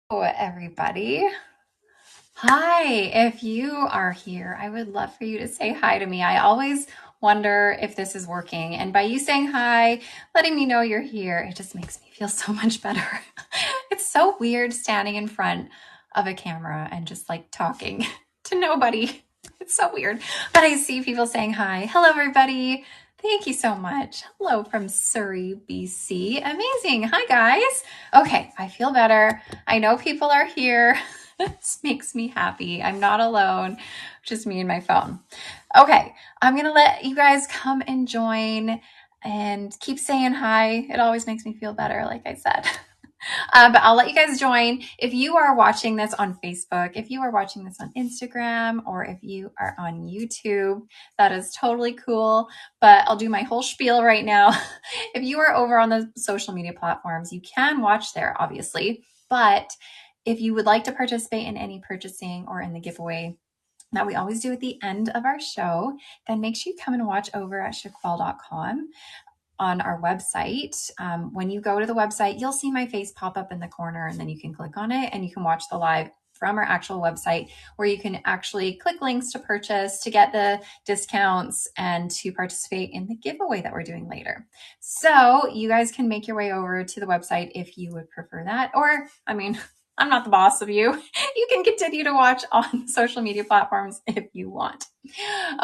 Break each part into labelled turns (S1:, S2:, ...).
S1: Everybody. Hi, if you are here, I would love for you to say hi to me. I always wonder if this is working. And by you saying hi, letting me know you're here, it just makes me feel so much better. It's so weird standing in front of a camera and just like talking to nobody. It's so weird. But I see people saying hi. Hello, everybody. Thank you so much. Hello from Surrey, BC. Amazing. Hi, guys. Okay, I feel better. I know people are here. This makes me happy. I'm not alone, just me and my phone. Okay, I'm going to let you guys come and join and keep saying hi. It always makes me feel better, like I said. But I'll let you guys join. If you are watching this on Facebook, if you are watching this on Instagram, or if you are on YouTube, that is totally cool. But I'll do my whole spiel right now. If you are over on the social media platforms, you can watch there, obviously. But if you would like to participate in any purchasing or in the giveaway that we always do at the end of our show, then make sure you come and watch over at chiquel.com on our website. When you go to the website, you'll see my face pop up in the corner, and then you can click on it and you can watch the live from our actual website, where you can actually click links to purchase, to get the discounts, and to participate in the giveaway that we're doing later. So you guys can make your way over to the website if you would prefer that. Or, I mean, I'm not the boss of you. You can continue to watch on social media platforms if you want.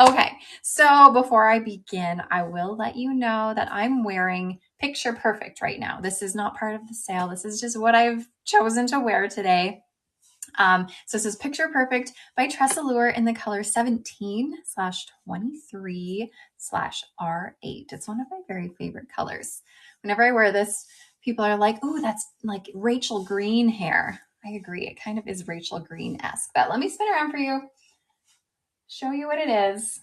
S1: Okay, so before I begin, I will let you know that I'm wearing Picture Perfect right now. This is not part of the sale. This is just what I've chosen to wear today. So this is Picture Perfect by Tress in the color 17/23/R8. It's one of my very favorite colors. Whenever I wear this, people are like, "Oh, that's like Rachel Green hair." I agree. It kind of is Rachel Green-esque. But let me spin around for you, show you what it is.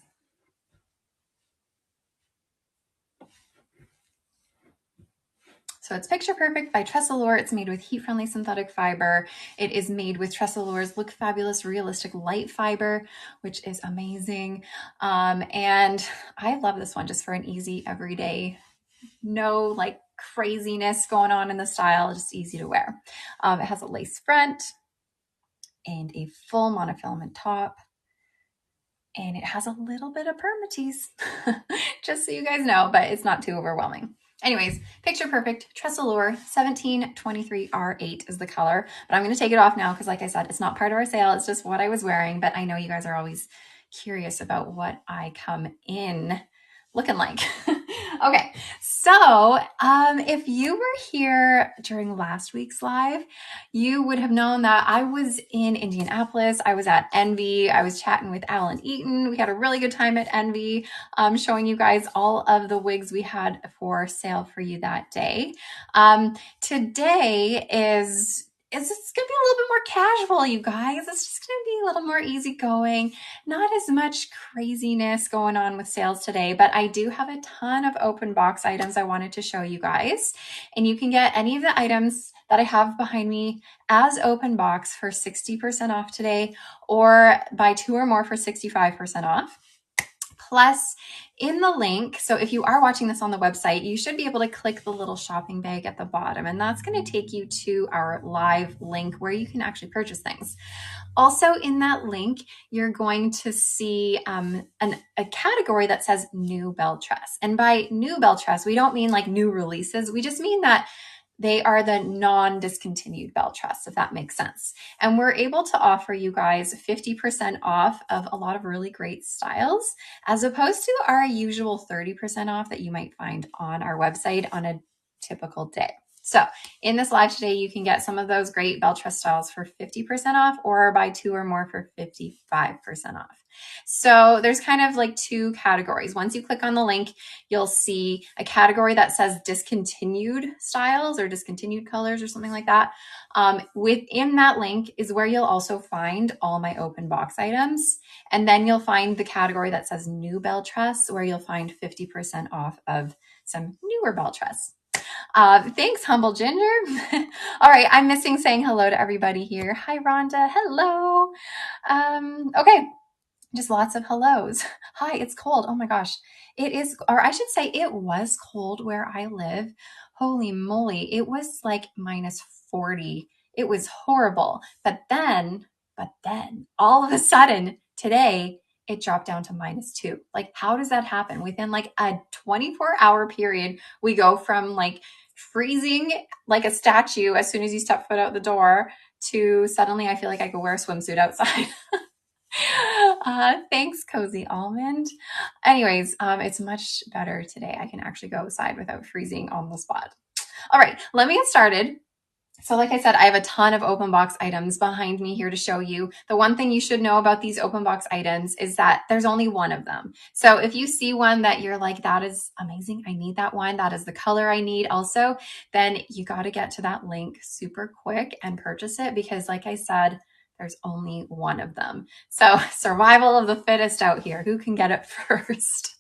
S1: So it's Picture Perfect by Tress. It's made with heat-friendly synthetic fiber. It is made with Tress Look Fabulous Realistic Light Fiber, which is amazing. And I love this one just for an easy everyday, no like craziness going on in the style, just easy to wear. It has a lace front and a full monofilament top. And it has a little bit of permatease, just so you guys know, but it's not too overwhelming. Anyways, Picture Perfect, Tress 17/23/R8 is the color, but I'm going to take it off now because, like I said, it's not part of our sale. It's just what I was wearing, but I know you guys are always curious about what I come in looking like. Okay, so if you were here during last week's live, you would have known that I was in Indianapolis. I was at Envy. I was chatting with Alan Eaton. We had a really good time at Envy, showing you guys all of the wigs we had for sale for you that day. Today is it's going to be a little bit more casual, you guys. It's just going to be a little more easygoing. Not as much craziness going on with sales today, but I do have a ton of open box items I wanted to show you guys. And you can get any of the items that I have behind me as open box for 60% off today, or buy two or more for 65% off. Plus, in the link, so if you are watching this on the website, you should be able to click the little shopping bag at the bottom, and that's going to take you to our live link where you can actually purchase things. Also, in that link, you're going to see a category that says New Belle Tress. And by New Belle Tress, we don't mean like new releases. We just mean that they are the non-discontinued Belle Tress, if that makes sense. And we're able to offer you guys 50% off of a lot of really great styles, as opposed to our usual 30% off that you might find on our website on a typical day. So in this live today, you can get some of those great Belle Tress styles for 50% off, or buy two or more for 55% off. So there's kind of like two categories. Once you click on the link, you'll see a category that says discontinued styles or discontinued colors or something like that. Within that link is where you'll also find all my open box items. And then you'll find the category that says New Belle Tress, where you'll find 50% off of some newer Belle Tress. Thanks, Humble Ginger. All right, I'm missing saying hello to everybody here. Hi, Rhonda. Hello. Okay, just lots of hellos. Hi, it's cold. Oh my gosh. It is, or I should say it was cold where I live. Holy moly. It was like -40 It was horrible. But then all of a sudden today, it dropped down to -2. Like, how does that happen? Within like a 24-hour period, we go from like freezing like a statue as soon as you step foot out the door to suddenly I feel like I could wear a swimsuit outside. Thanks, Cozy Almond. Anyways, it's much better today. I can actually go outside without freezing on the spot. All right, let me get started. So like I said, I have a ton of open box items behind me here to show you. The one thing you should know about these open box items is that there's only one of them. So if you see one that you're like, that is amazing, I need that one, that is the color I need also, then you got to get to that link super quick and purchase it, because like I said, there's only one of them. So survival of the fittest out here. Who can get it first?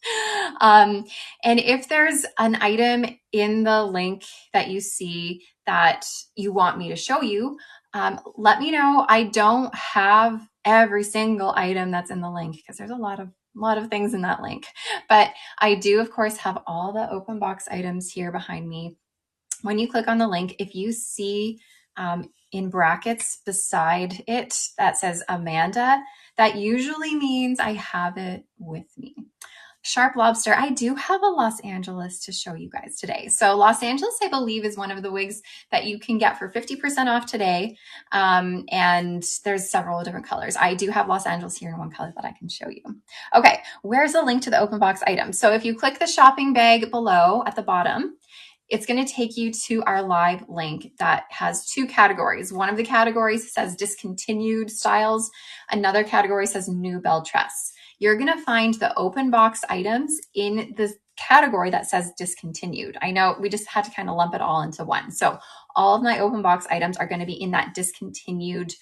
S1: And if there's an item in the link that you see that you want me to show you, let me know. I don't have every single item that's in the link because there's a lot of things in that link. But I do, of course, have all the open box items here behind me. When you click on the link, if you see in brackets beside it that says Amanda, that usually means I have it with me. Sharp Lobster, I do have a Los Angeles to show you guys today. So Los Angeles, I believe, is one of the wigs that you can get for 50% off today. And there's several different colors. I do have Los Angeles here in one color that I can show you. Okay, where's the link to the open box item? So if you click the shopping bag below at the bottom, it's going to take you to our live link that has two categories. One of the categories says discontinued styles. Another category says new Belle Tress. You're going to find the open box items in the category that says discontinued. I know we just had to kind of lump it all into one. So all of my open box items are going to be in that discontinued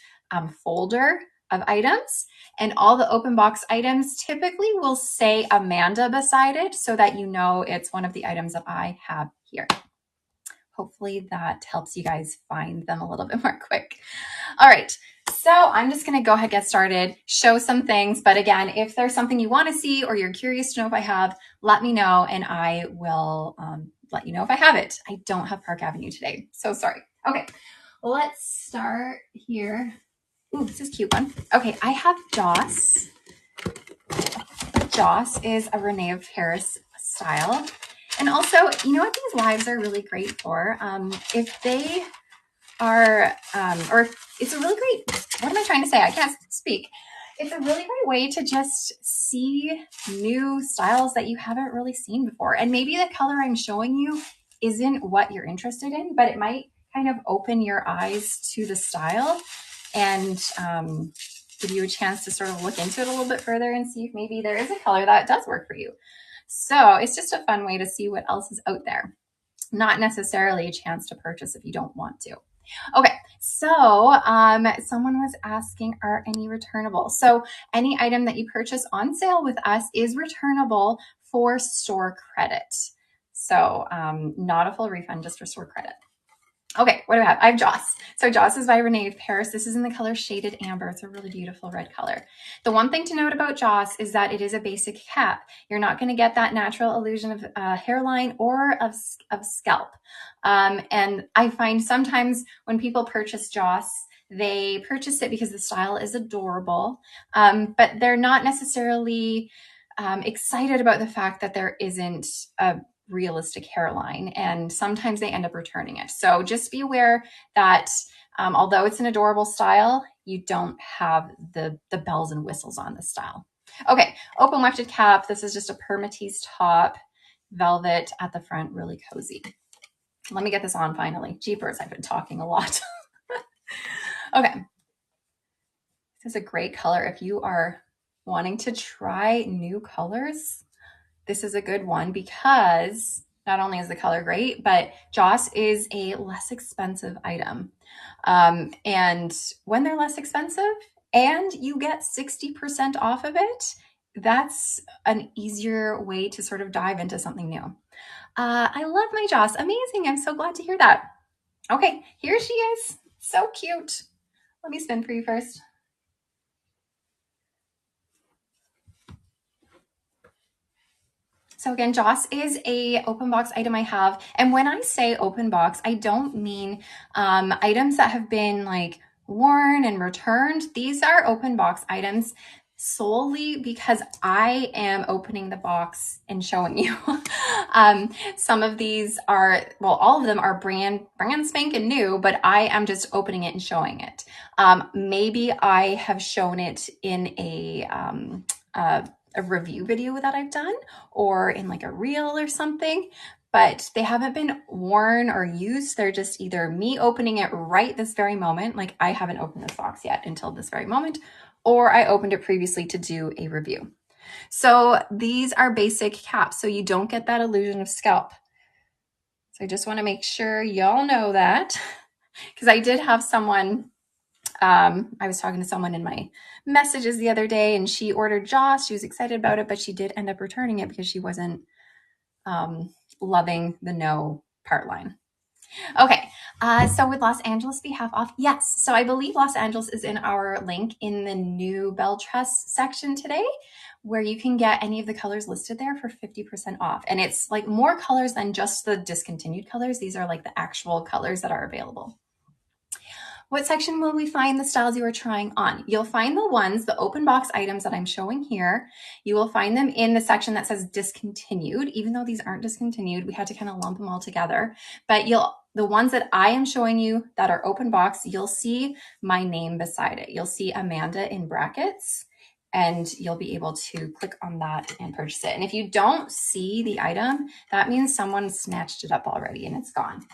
S1: folder of items. And all the open box items typically will say Amanda beside it so that you know it's one of the items that I have here. Hopefully that helps you guys find them a little bit more quick. All right, so I'm just gonna go ahead and get started, show some things. But again, if there's something you wanna see or you're curious to know if I have, let me know and I will let you know if I have it. I don't have Park Avenue today, so sorry. Okay, let's start here. Ooh, this is a cute one. Okay, I have Joss. Joss is a Renee of Paris style. And also, you know what these lives are really great for? If they are, or it's a really great, what am I trying to say? I can't speak. It's a really great way to just see new styles that you haven't really seen before. And maybe the color I'm showing you isn't what you're interested in, but it might kind of open your eyes to the style and give you a chance to sort of look into it a little bit further and see if maybe there is a color that does work for you. So it's just a fun way to see what else is out there. Not necessarily a chance to purchase if you don't want to. Okay, so someone was asking, are any returnable? So any item that you purchase on sale with us is returnable for store credit. So not a full refund, just for store credit. Okay, what do I have? I have Joss. So Joss is by Renee of Paris. This is in the color Shaded Amber. It's a really beautiful red color. The one thing to note about Joss is that it is a basic cap. You're not going to get that natural illusion of hairline or of scalp. And I find sometimes when people purchase Joss, they purchase it because the style is adorable, but they're not necessarily excited about the fact that there isn't a realistic hairline, and sometimes they end up returning it. So just be aware that although it's an adorable style, you don't have the bells and whistles on this style. Okay, open wefted cap. This is just a permatease top, velvet at the front, really cozy. Let me get this on finally. Jeepers, I've been talking a lot. Okay, this is a great color. If you are wanting to try new colors, this is a good one because not only is the color great, but Joss is a less expensive item. And when they're less expensive and you get 60% off of it, that's an easier way to sort of dive into something new. I love my Joss. Amazing. I'm so glad to hear that. Okay, here she is. So cute. Let me spin for you first. So So again, Joss is a open box item I have. And when I say open box, I don't mean items that have been like worn and returned. These are open box items solely because I am opening the box and showing you. Some of these are, well, all of them are brand spanking new, but I am just opening it and showing it. Maybe I have shown it in a review video that I've done or in like a reel or something, but they haven't been worn or used. They're just either me opening it right this very moment, like I haven't opened this box yet until this very moment, or I opened it previously to do a review. So these are basic caps, so you don't get that illusion of scalp. So I just want to make sure y'all know that, because I did have someone, I was talking to someone in my messages the other day and she ordered Joss. She was excited about it, but she did end up returning it because she wasn't loving the no part line. Okay, so would Los Angeles be half off? Yes. So I believe Los Angeles is in our link in the new Belle Tress section today, where you can get any of the colors listed there for 50% off. And it's like more colors than just the discontinued colors. These are like the actual colors that are available. What section will we find the styles you are trying on? You'll find the ones, the open box items that I'm showing here. You will find them in the section that says discontinued. Even though these aren't discontinued, we had to kind of lump them all together. But the ones that I am showing you that are open box, you'll see my name beside it. You'll see Amanda in brackets, and you'll be able to click on that and purchase it. And if you don't see the item, that means someone snatched it up already and it's gone.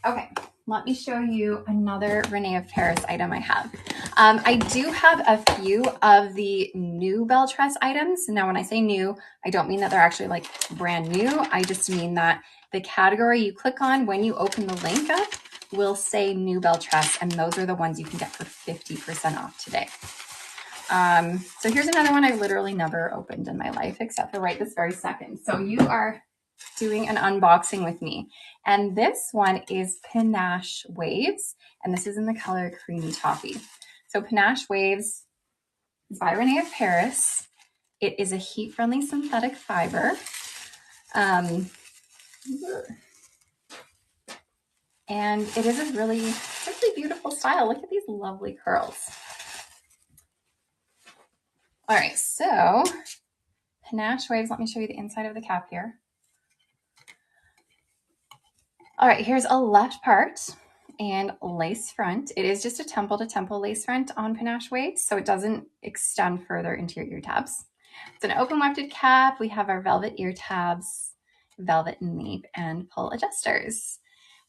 S1: Okay, let me show you another Renee of Paris item I have. I do have a few of the new Belle Tress items. Now, when I say new, I don't mean that they're actually like brand new. I just mean that the category you click on when you open the link up will say new Belle Tress, and those are the ones you can get for 50% off today. So here's another one I literally never opened in my life, except for right this very second. So you are doing an unboxing with me. And this one is Panache Waves, and this is in the color Creamy Toffee. So Panache Waves is by Renee of Paris. It is a heat-friendly synthetic fiber. And it is a really, really beautiful style. Look at these lovely curls. All right, so Panache Waves, let me show you the inside of the cap here. All right, here's a left part and lace front. It is just a temple to temple lace front on Panache Waves, so it doesn't extend further into your ear tabs. It's an open wefted cap. We have our velvet ear tabs, velvet nape, and pull adjusters.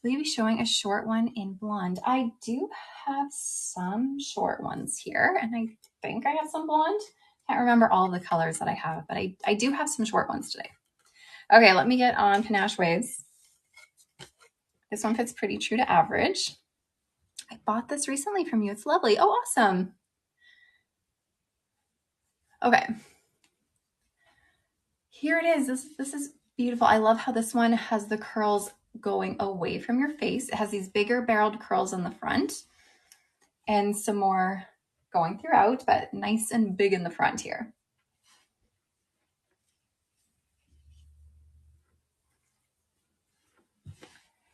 S1: Will you be showing a short one in blonde? I do have some short ones here, and I think I have some blonde. Can't remember all of the colors that I have, but I do have some short ones today. Okay, let me get on Panache Waves. This one fits pretty true to average. I bought this recently from you. It's lovely. Oh, awesome. Okay. Here it is. This is beautiful. I love how this one has the curls going away from your face. It has these bigger barreled curls in the front and some more going throughout, but nice and big in the front here.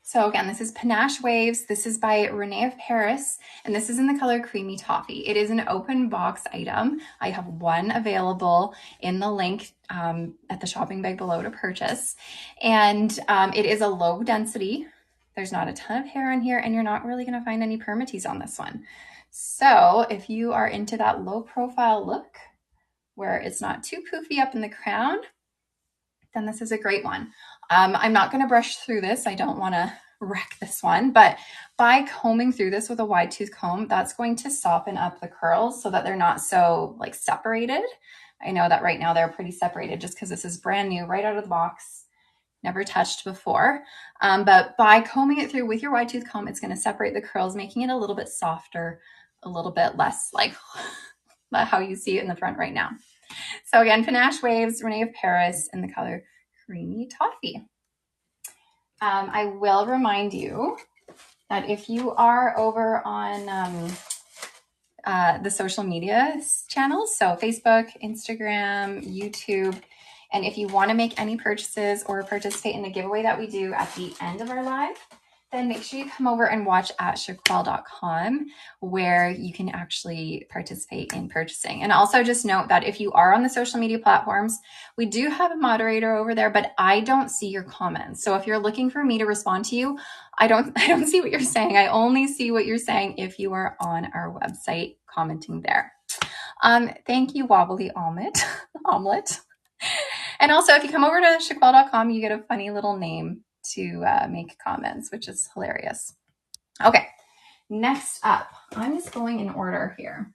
S1: So again, this is Panache Waves. This is by Renee of Paris, and this is in the color Creamy Toffee. It is an open box item. I have one available in the link at the shopping bag below to purchase. And it is a low density. There's not a ton of hair on here, and you're not really gonna find any permatease on this one. So if you are into that low profile look where it's not too poofy up in the crown, then this is a great one. I'm not going to brush through this. I don't want to wreck this one, but by combing through this with a wide tooth comb, that's going to soften up the curls so that they're not so like separated. I know that right now they're pretty separated just because this is brand new, right out of the box, never touched before. But by combing it through with your wide tooth comb, it's going to separate the curls, making it a little bit softer, a little bit less like how you see it in the front right now. So again, Panache Waves, Renee of Paris in the color Creamy Toffee. I will remind you that if you are over on the social media channels. So Facebook, Instagram, YouTube. And if you want to make any purchases or participate in the giveaway that we do at the end of our live, then make sure you come over and watch at chiquel.com where you can actually participate in purchasing. And also just note that if you are on the social media platforms, we do have a moderator over there, but I don't see your comments. So if you're looking for me to respond to you, I don't see what you're saying. I only see what you're saying if you are on our website commenting there. Thank you, Wobbly Omelet. Omelet. And also, if you come over to chiquel.com, you get a funny little name to make comments, which is hilarious. Okay, next up, I'm just going in order here.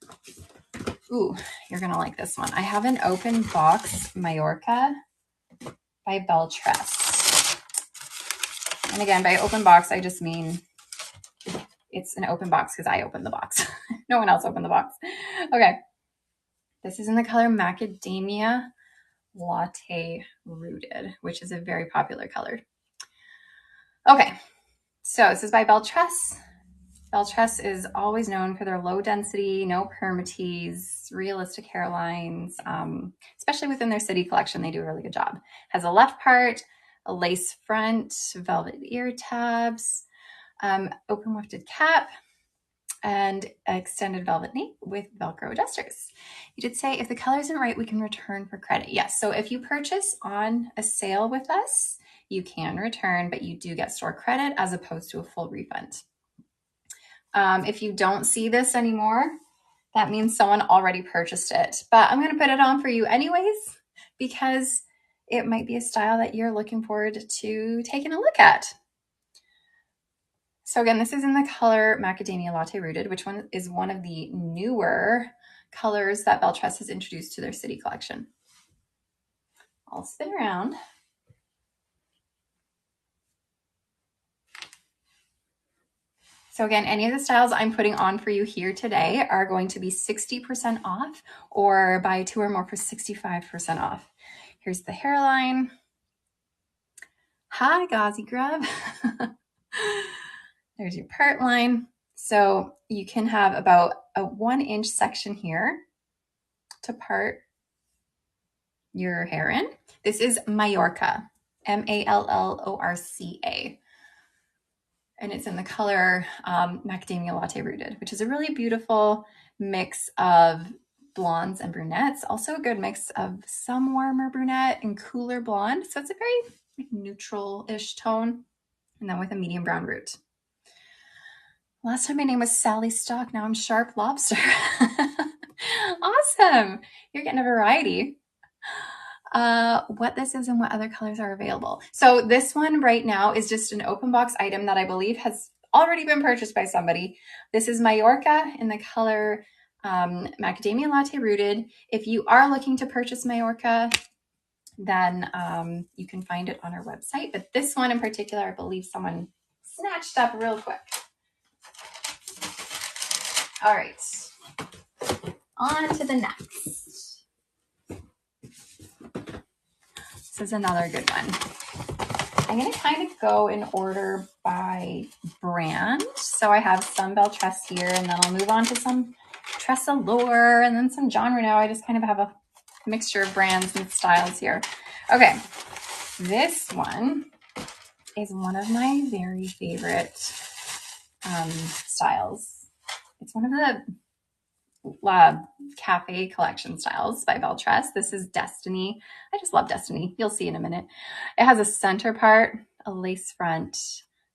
S1: Ooh, you're gonna like this one. I have an open box Mallorca by Belle Tress. And again, by open box, I just mean it's an open box because I opened the box. No one else opened the box. Okay, this is in the color Macadamia Latte Rooted, which is a very popular color. Okay, so this is by Belle Tress. Belle Tress is always known for their low density, no permatease, realistic hairlines, especially within their city collection. They do a really good job. Has a left part, a lace front, velvet ear tabs, open wefted cap, and extended velvet nape with Velcro adjusters. You did say if the color isn't right, we can return for credit. Yes, so if you purchase on a sale with us, you can return, but you do get store credit as opposed to a full refund. If you don't see this anymore, that means someone already purchased it. But I'm going to put it on for you anyways, because it might be a style that you're looking forward to taking a look at. So again, this is in the color Macadamia Latte Rooted, which one is one of the newer colors that Belle Tress has introduced to their city collection. I'll spin around. So again, any of the styles I'm putting on for you here today are going to be 60% off or buy two or more for 65% off. Here's the hairline. Hi, Gauzy Grub. There's your part line. So you can have about a 1-inch section here to part your hair in. This is Mallorca, Mallorca. And it's in the color Macadamia Latte Rooted, which is a really beautiful mix of blondes and brunettes. Also a good mix of some warmer brunette and cooler blonde. So it's a very neutral-ish tone. And then with a medium brown root. Last time my name was Sally Stock. Now I'm Sharp Lobster. Awesome. You're getting a variety. What this is and what other colors are available. So this one right now is just an open box item that I believe has already been purchased by somebody. This is Mallorca in the color Macadamia Latte Rooted. If you are looking to purchase Mallorca, then you can find it on our website. But this one in particular, I believe someone snatched up real quick. All right, on to the next. This is another good one. I'm going to kind of go in order by brand. So I have some Belle Tress here, and then I'll move on to some Tress Allure, and then some John Renault. I just kind of have a mixture of brands and styles here. Okay, this one is one of my very favorite styles. It's one of the cafe collection styles by Belle Tress. This is Destiny. I just love Destiny. You'll see in a minute. It has a center part, a lace front,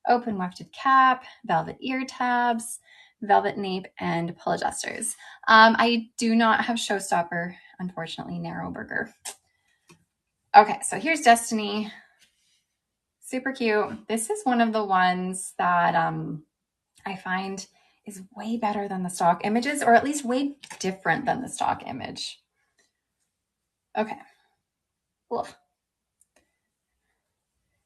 S1: open wefted cap, velvet ear tabs, velvet nape, and pull adjusters. I do not have Showstopper, unfortunately, narrow burger. Okay, so here's Destiny. Super cute. This is one of the ones that I find is way better than the stock images, or at least way different than the stock image. Okay. Oof.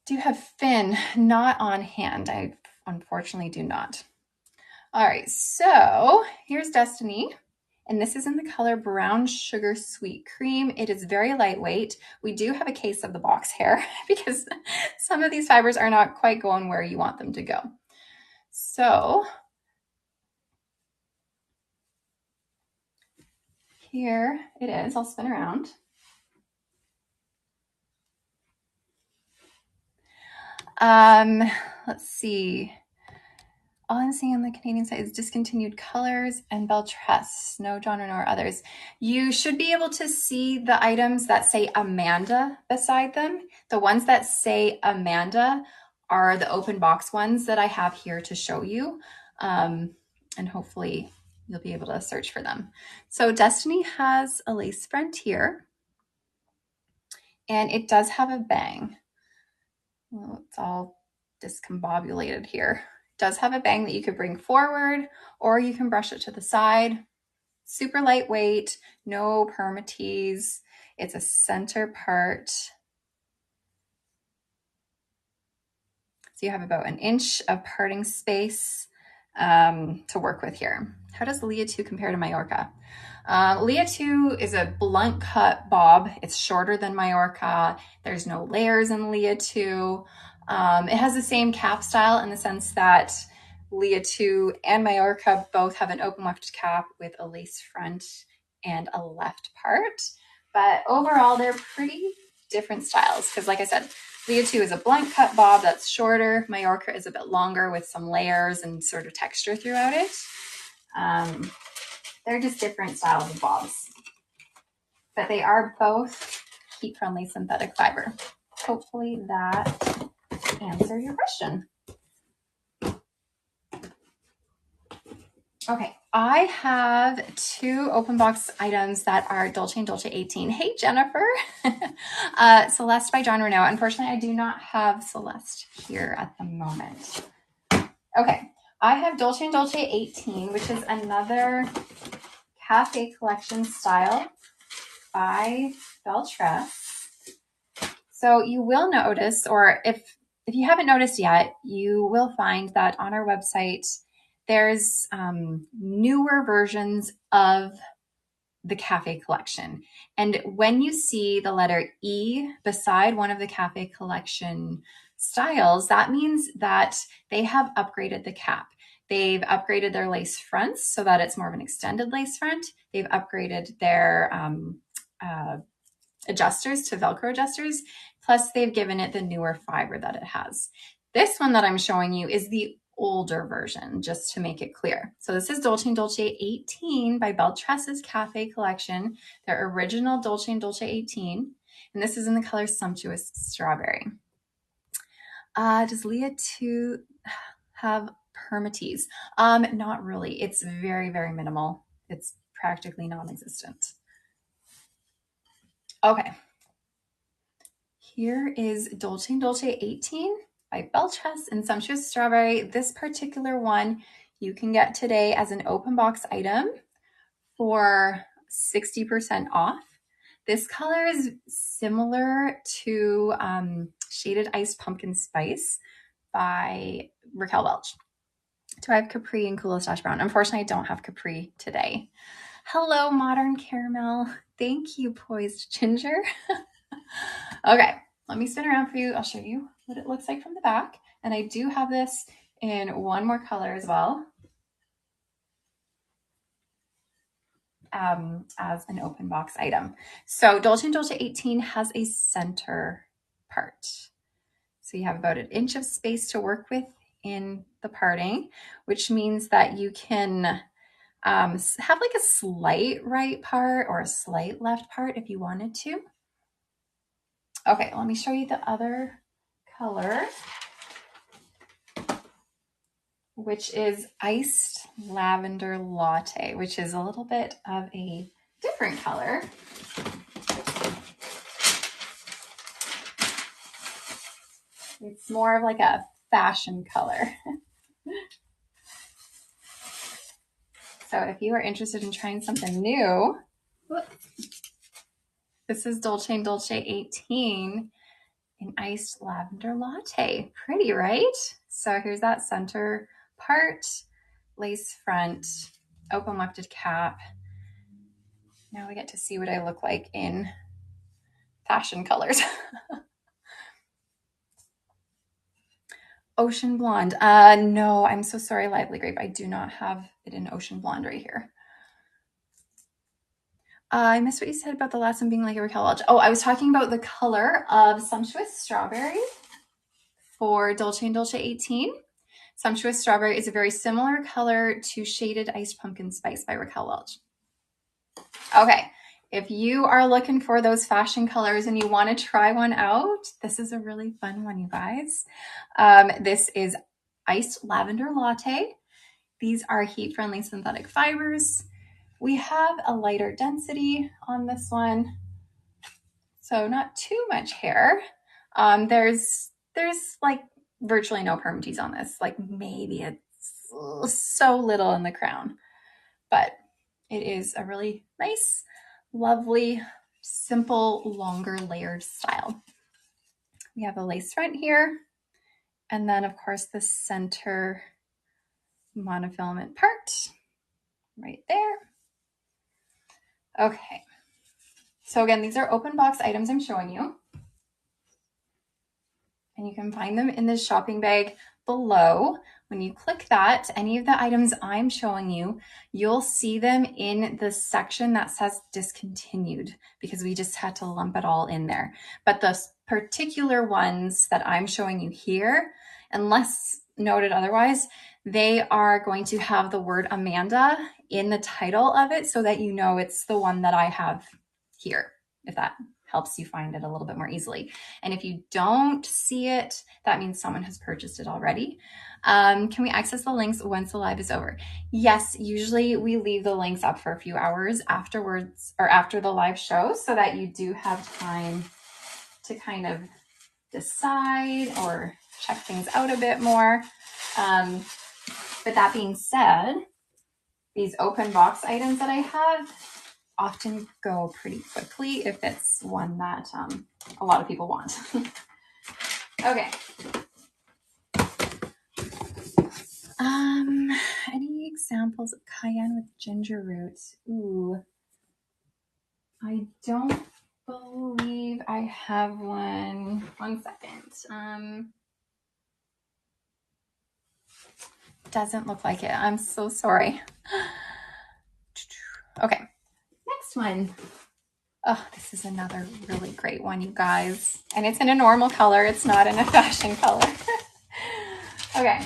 S1: Do you have Finn? Not on hand. I unfortunately do not. All right, so here's Destiny. And this is in the color Brown Sugar Sweet Cream. It is very lightweight. We do have a case of the box hair because some of these fibers are not quite going where you want them to go. So here it is. I'll spin around. Let's see. All I'm seeing on the Canadian side is discontinued colors and Belle Tress, no genre nor others. You should be able to see the items that say Amanda beside them. The ones that say Amanda are the open box ones that I have here to show you. And hopefully you'll be able to search for them. So Destiny has a lace front here, and it does have a bang. Well, it's all discombobulated here. It does have a bang that you could bring forward, or you can brush it to the side. Super lightweight, no permatease. It's a center part. So you have about an inch of parting space to work with here. How does Leah 2 compare to Mallorca? Leah 2 is a blunt cut bob. It's shorter than Mallorca. There's no layers in Leah 2. It has the same cap style in the sense that Leah 2 and Mallorca both have an open left cap with a lace front and a left part. But overall, they're pretty different styles because, like I said, Leah 2 is a blunt cut bob that's shorter. Mallorca is a bit longer with some layers and sort of texture throughout it. They're just different styles of bobs, but they are both heat-friendly synthetic fiber. Hopefully that answered your question. Okay, I have two open box items that are Dolce & Dolce 18. Hey, Jennifer. Celeste by John Renault. Unfortunately, I do not have Celeste here at the moment. Okay, I have Dolce & Dolce 18, which is another cafe collection style by Belle. So you will notice, or if you haven't noticed yet, you will find that on our website, there's newer versions of the cafe collection. And when you see the letter E beside one of the cafe collection styles, that means that they have upgraded the cap. They've upgraded their lace fronts so that it's more of an extended lace front. They've upgraded their adjusters to Velcro adjusters. Plus, they've given it the newer fiber that it has. This one that I'm showing you is the older version, just to make it clear. So this is Dolce & Dolce 18 by Belle Tress's Cafe Collection, their original Dolce & Dolce 18. And this is in the color Sumptuous Strawberry. Does Leah 2 have permatease? Not really. It's very, very minimal. It's practically non-existent. Okay. Here is Dolce & Dolce 18 by Belle Tress in Sumptuous Strawberry. This particular one you can get today as an open box item for 60% off. This color is similar to Shaded Iced Pumpkin Spice by Raquel Welch. Do I have Capri and Cool Stash Brown? Unfortunately, I don't have Capri today. Hello, Modern Caramel. Thank you, Poised Ginger. Okay, let me spin around for you. I'll show you what it looks like from the back. And I do have this in one more color as well, as an open box item. So Dolce & Dolce 18 has a center part. So you have about an inch of space to work with in the parting, which means that you can have like a slight right part or a slight left part if you wanted to. Okay, let me show you the other color, which is Iced Lavender Latte, which is a little bit of a different color. It's more of like a fashion color. So if you are interested in trying something new, this is Dolce & Dolce 18 in Iced Lavender Latte. Pretty, right? So here's that center part, lace front, open lifted cap. Now we get to see what I look like in fashion colors. Ocean Blonde. No, I'm so sorry, Lively Grape. I do not have it in Ocean Blonde right here. I missed what you said about the last one being like a Raquel Welch. Oh, I was talking about the color of Sumptuous Strawberry for Dolce & Dolce 18. Sumptuous Strawberry is a very similar color to Shaded Iced Pumpkin Spice by Raquel Welch. Okay, if you are looking for those fashion colors and you want to try one out, this is a really fun one, you guys. This is Iced Lavender Latte. These are heat-friendly synthetic fibers. We have a lighter density on this one, so not too much hair. There's like virtually no permatease on this, like maybe it's so little in the crown, but it is a really nice, lovely, simple, longer layered style. We have a lace front here, and then of course the center monofilament part right there. Okay, so again, these are open box items I'm showing you, and you can find them in the shopping bag below. When you click that, any of the items I'm showing you, you'll see them in the section that says discontinued, because we just had to lump it all in there. But the particular ones that I'm showing you here, unless noted otherwise, they are going to have the word Amanda in the title of it so that you know it's the one that I have here, if that helps you find it a little bit more easily. And if you don't see it, that means someone has purchased it already. Can we access the links once the live is over? Yes, usually we leave the links up for a few hours afterwards or after the live show so that you do have time to kind of decide or check things out a bit more. But that being said, these open box items that I have often go pretty quickly if it's one that a lot of people want. Okay. Any examples of cayenne with ginger root? Ooh, I don't believe I have one. 1 second. Doesn't look like it. I'm so sorry. Okay, next one. Oh, this is another really great one, you guys. And it's in a normal color. It's not in a fashion color. Okay.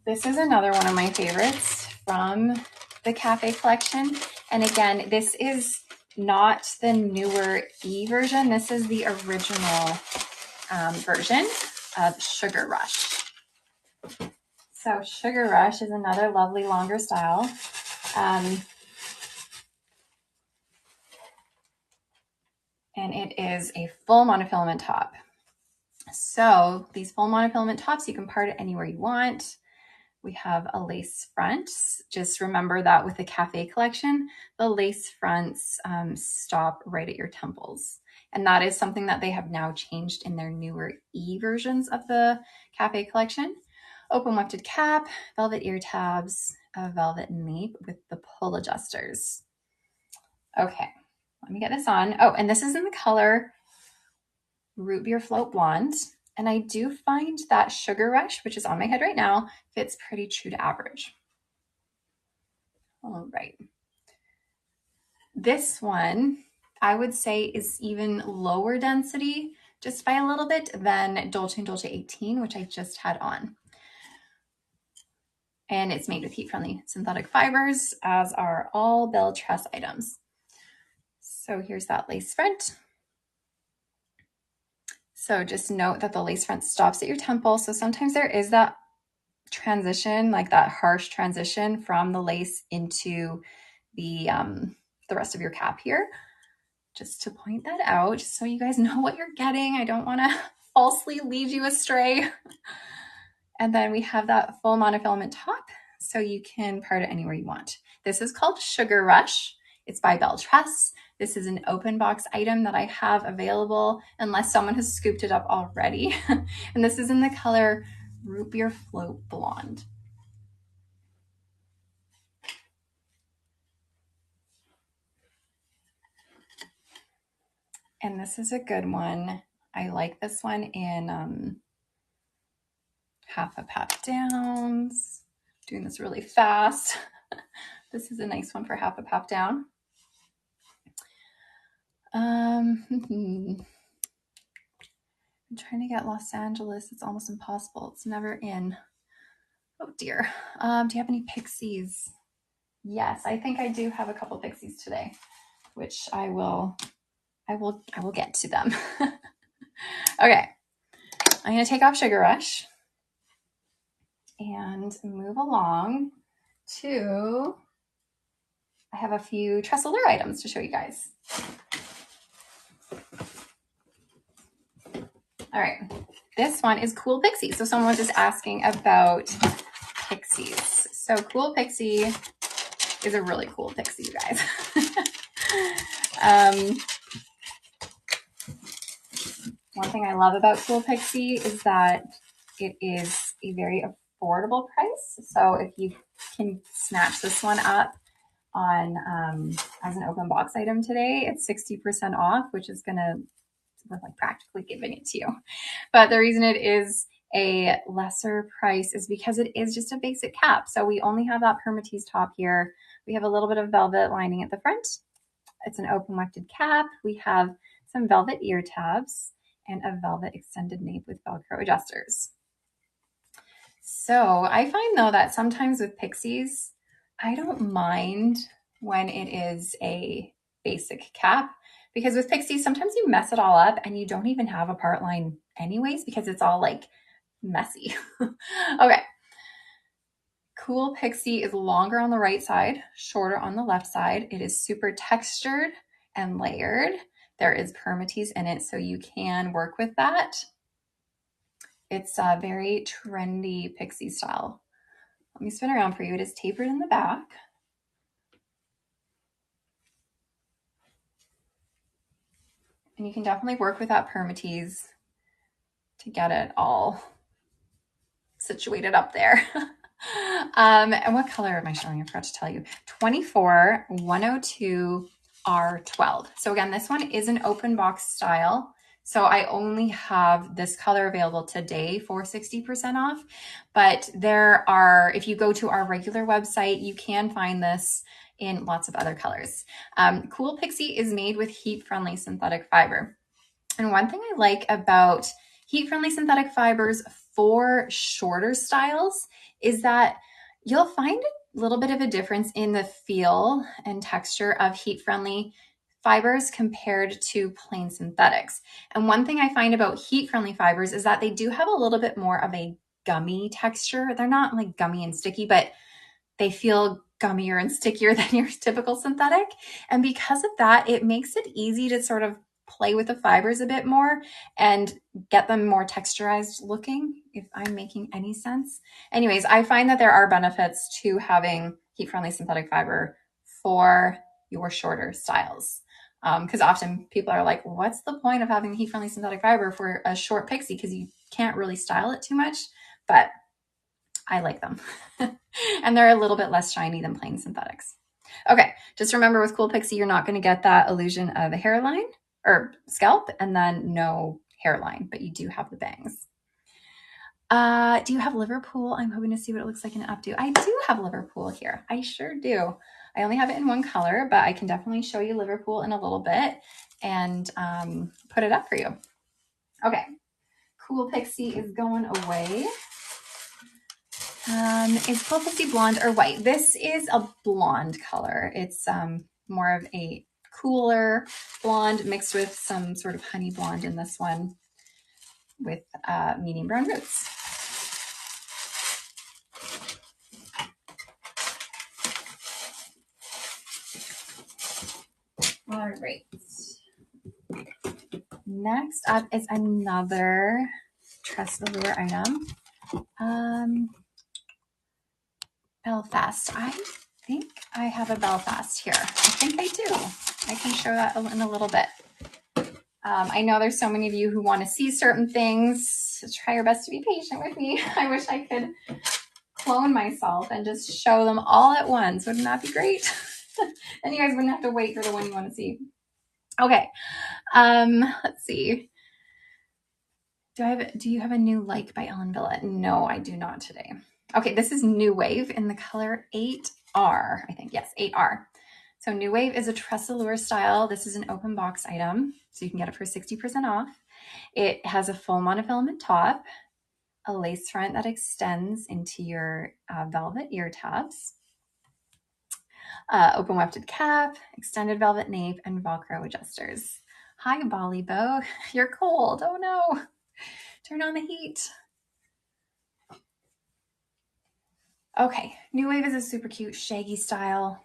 S1: This is another one of my favorites from the Cafe collection. And again, this is not the newer E version. This is the original version of Sugar Rush. So Sugar Rush is another lovely longer style. And it is a full monofilament top. So these full monofilament tops, you can part it anywhere you want. We have a lace front. Just remember that with the Cafe collection, the lace fronts stop right at your temples. And that is something that they have now changed in their newer E versions of the Cafe collection. Open wefted cap, velvet ear tabs, a velvet nape with the pull adjusters. Okay, let me get this on. Oh, and this is in the color Root Beer Float Blonde. And I do find that Sugar Rush, which is on my head right now, fits pretty true to average. All right. This one, I would say, is even lower density, just by a little bit, than Dolce & Dolce 18, which I just had on. And it's made with heat-friendly synthetic fibers, as are all Belle Tress items. So here's that lace front. So just note that the lace front stops at your temple. So sometimes there is that transition, like that harsh transition from the lace into the rest of your cap here. Just to point that out, just so you guys know what you're getting. I don't want to falsely lead you astray. And then we have that full monofilament top, so you can part it anywhere you want. This is called Sugar Rush. It's by Belle Tress. This is an open box item that I have available unless someone has scooped it up already. And this is in the color Root Beer Float Blonde. And this is a good one. I like this one in half a pap downs. Doing this really fast. This is a nice one for half a pap down. I'm trying to get Los Angeles. It's almost impossible. It's never in. Oh dear. Do you have any pixies? Yes, I think I do have a couple pixies today, which I will get to them. Okay. I'm going to take off Sugar Rush and move along to, I have a few Tress Allure items to show you guys. All right. This one is Cool Pixie. So someone was just asking about pixies. So Cool Pixie is a really cool pixie, you guys. One thing I love about Cool Pixie is that it is a very affordable price. So if you can snatch this one up on as an open box item today, it's 60% off, which is gonna, we're like practically giving it to you. But the reason it is a lesser price is because it is just a basic cap. So we only have that permatease top here. We have a little bit of velvet lining at the front. It's an open wefted cap. We have some velvet ear tabs and a velvet extended nape with Velcro adjusters. So I find though that sometimes with pixies, I don't mind when it is a basic cap, because with pixies, sometimes you mess it all up and you don't even have a part line anyways, because it's all like messy. Okay. Cool Pixie is longer on the right side, shorter on the left side. It is super textured and layered. There is permatease in it, so you can work with that. It's a very trendy pixie style. Let me spin around for you. It is tapered in the back. And you can definitely work with that permatease to get it all situated up there. And what color am I showing? I forgot to tell you. 24 102 R12. So again, this one is an open box style. So I only have this color available today for 60% off. But there are, if you go to our regular website, you can find this in lots of other colors. Cool Pixie is made with heat-friendly synthetic fiber. And one thing I like about heat-friendly synthetic fibers for shorter styles is that you'll find a little bit of a difference in the feel and texture of heat-friendly fibers compared to plain synthetics. And one thing I find about heat-friendly fibers is that they do have a little bit more of a gummy texture. They're not like gummy and sticky, but they feel gummier and stickier than your typical synthetic. And because of that, it makes it easy to sort of play with the fibers a bit more and get them more texturized looking, if I'm making any sense. Anyways, I find that there are benefits to having heat-friendly synthetic fiber for your shorter styles. Because often people are like, what's the point of having heat-friendly synthetic fiber for a short pixie? Because you can't really style it too much. But I like them. And they're a little bit less shiny than plain synthetics. Okay, just remember with Cool Pixie, you're not going to get that illusion of a hairline or scalp and then no hairline, but you do have the bangs. Do you have Liverpool? I'm hoping to see what it looks like in an updo. I do have Liverpool here. I sure do. I only have it in one color, but I can definitely show you Liverpool in a little bit and put it up for you. Okay, Cool Pixie is going away. Is Cool Pixie blonde or white? This is a blonde color. It's more of a cooler blonde mixed with some sort of honey blonde in this one with medium brown roots. All right. Next up is another Tress Allure item. Belfast. I think I have a Belfast here. I think I do. I can show that in a little bit. I know there's so many of you who want to see certain things. So try your best to be patient with me. I wish I could clone myself and just show them all at once. Wouldn't that be great? Then you guys wouldn't have to wait for the one you want to see. Okay. Let's see. Do you have a new like by Ellen Villa? No, I do not today. Okay, this is New Wave in the color 8R, I think. Yes, 8R. So New Wave is a Tress style. This is an open box item, so you can get it for 60% off. It has a full monofilament top, a lace front that extends into your velvet ear tabs, open wefted cap, extended velvet nape, and Velcro adjusters. Hi, Bolly Bow. You're cold. Oh no. Turn on the heat. Okay, New Wave is a super cute shaggy style.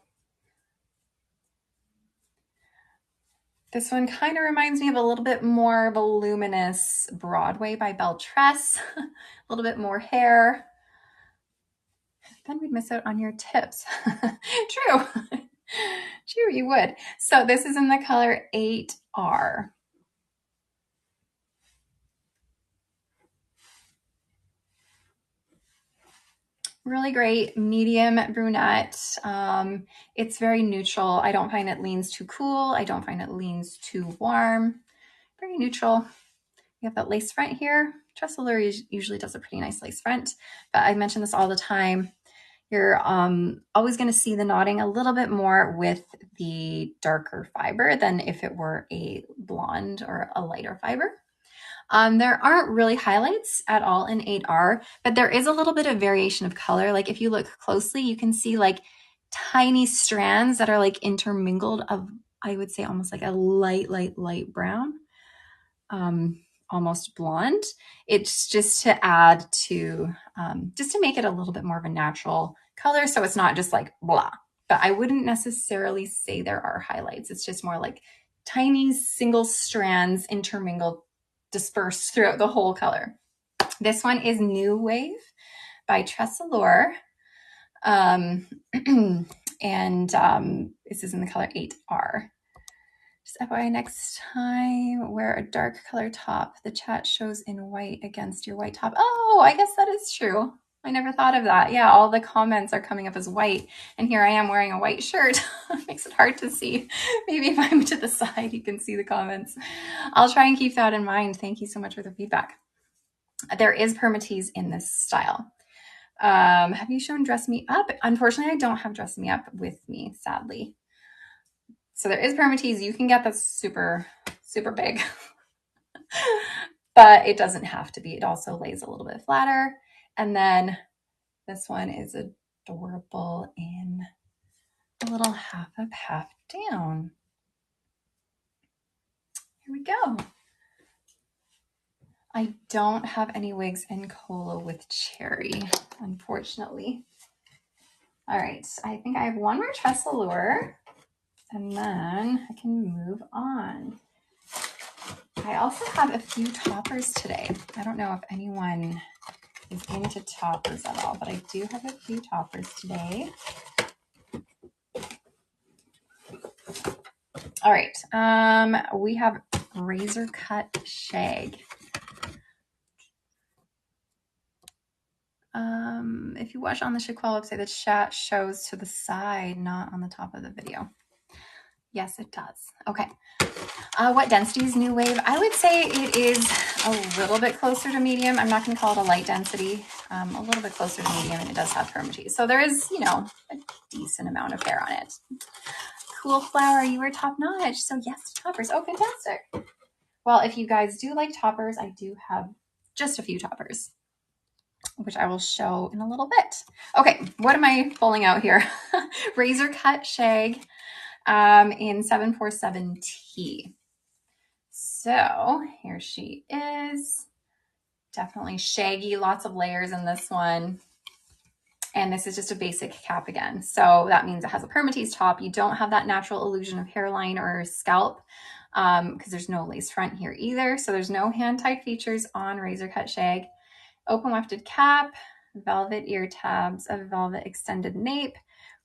S1: This one kind of reminds me of a little bit more voluminous Broadway by Belle Tress. A little bit more hair. Then we'd miss out on your tips. True. True, you would. So this is in the color 8R. Really great medium brunette. It's very neutral. I don't find it leans too cool. I don't find it leans too warm. Very neutral. We have that lace front here. Tress usually does a pretty nice lace front, but I mention this all the time. You're always going to see the knotting a little bit more with the darker fiber than if it were a blonde or a lighter fiber. There aren't really highlights at all in 8R, but there is a little bit of variation of color. Like if you look closely, you can see like tiny strands that are like intermingled of, I would say almost like a light brown, almost blonde. It's just to add to, just to make it a little bit more of a natural color. So it's not just like blah, but I wouldn't necessarily say there are highlights. It's just more like tiny single strands intermingled, dispersed throughout the whole color. This one is New Wave by Tress. This is in the color 8R. Just FYI, next time wear a dark color top. The chat shows in white against your white top. Oh, I guess that is true. I never thought of that. Yeah, all the comments are coming up as white. And here I am wearing a white shirt. It makes it hard to see. Maybe if I'm to the side, you can see the comments. I'll try and keep that in mind. Thank you so much for the feedback. There is permatease in this style. Have you shown Dress Me Up? Unfortunately, I don't have Dress Me Up with me, sadly. So there is permatease. You can get that's super, super big, but it doesn't have to be. It also lays a little bit flatter. And then this one is adorable in a little half up, half down. Here we go. I don't have any wigs in Cola with cherry, unfortunately. All right, I think I have one more Tress Allure, and then I can move on. I also have a few toppers today. I don't know if anyone is into toppers at all, but I do have a few toppers today. All right, we have Razor Cut Shag. If you watch on the Chiquel website, the chat shows to the side, not on the top of the video. Yes, it does. Okay. What density is New Wave? I would say it is a little bit closer to medium. I'm not going to call it a light density. A little bit closer to medium, and it does have permatease. So there is, you know, a decent amount of hair on it. Cool Flower, you are top notch. So yes, toppers. Oh, fantastic. Well, if you guys do like toppers, I do have just a few toppers, which I will show in a little bit. Okay, what am I pulling out here? Razor Cut Shag in 747T. So here she is. Definitely shaggy, lots of layers in this one. And this is just a basic cap again. So that means it has a permatease top. You don't have that natural illusion of hairline or scalp because there's no lace front here either. So there's no hand-tied features on Razor Cut Shag. Open wefted cap, velvet ear tabs, a velvet extended nape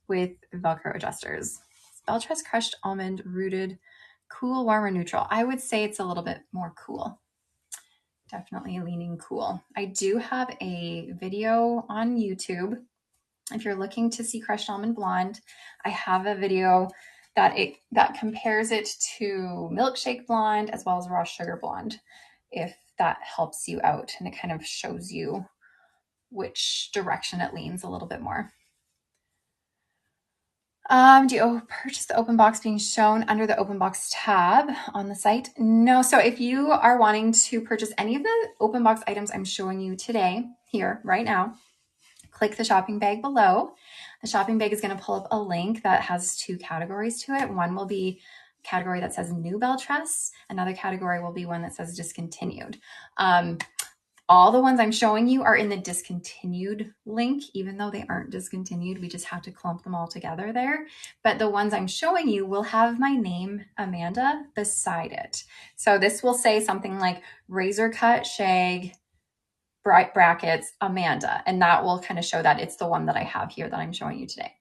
S1: with Velcro adjusters. Belle Tress Crushed Almond Rooted Cool, Warm, or Neutral. I would say it's a little bit more cool. Definitely leaning cool. I do have a video on YouTube. If you're looking to see Crushed Almond Blonde, I have a video that compares it to Milkshake Blonde as well as Raw Sugar Blonde, if that helps you out, and it kind of shows you which direction it leans a little bit more. Do you purchase the open box being shown under the open box tab on the site? No. So if you are wanting to purchase any of the open box items I'm showing you today, here, right now, click the shopping bag below. The shopping bag is going to pull up a link that has two categories to it. One will be a category that says new Belle Tress. Another category will be one that says discontinued. All the ones I'm showing you are in the discontinued link, even though they aren't discontinued. We just have to clump them all together there. But the ones I'm showing you will have my name, Amanda, beside it. So this will say something like razor cut shag, brackets, Amanda. And that will kind of show that it's the one that I have here that I'm showing you today.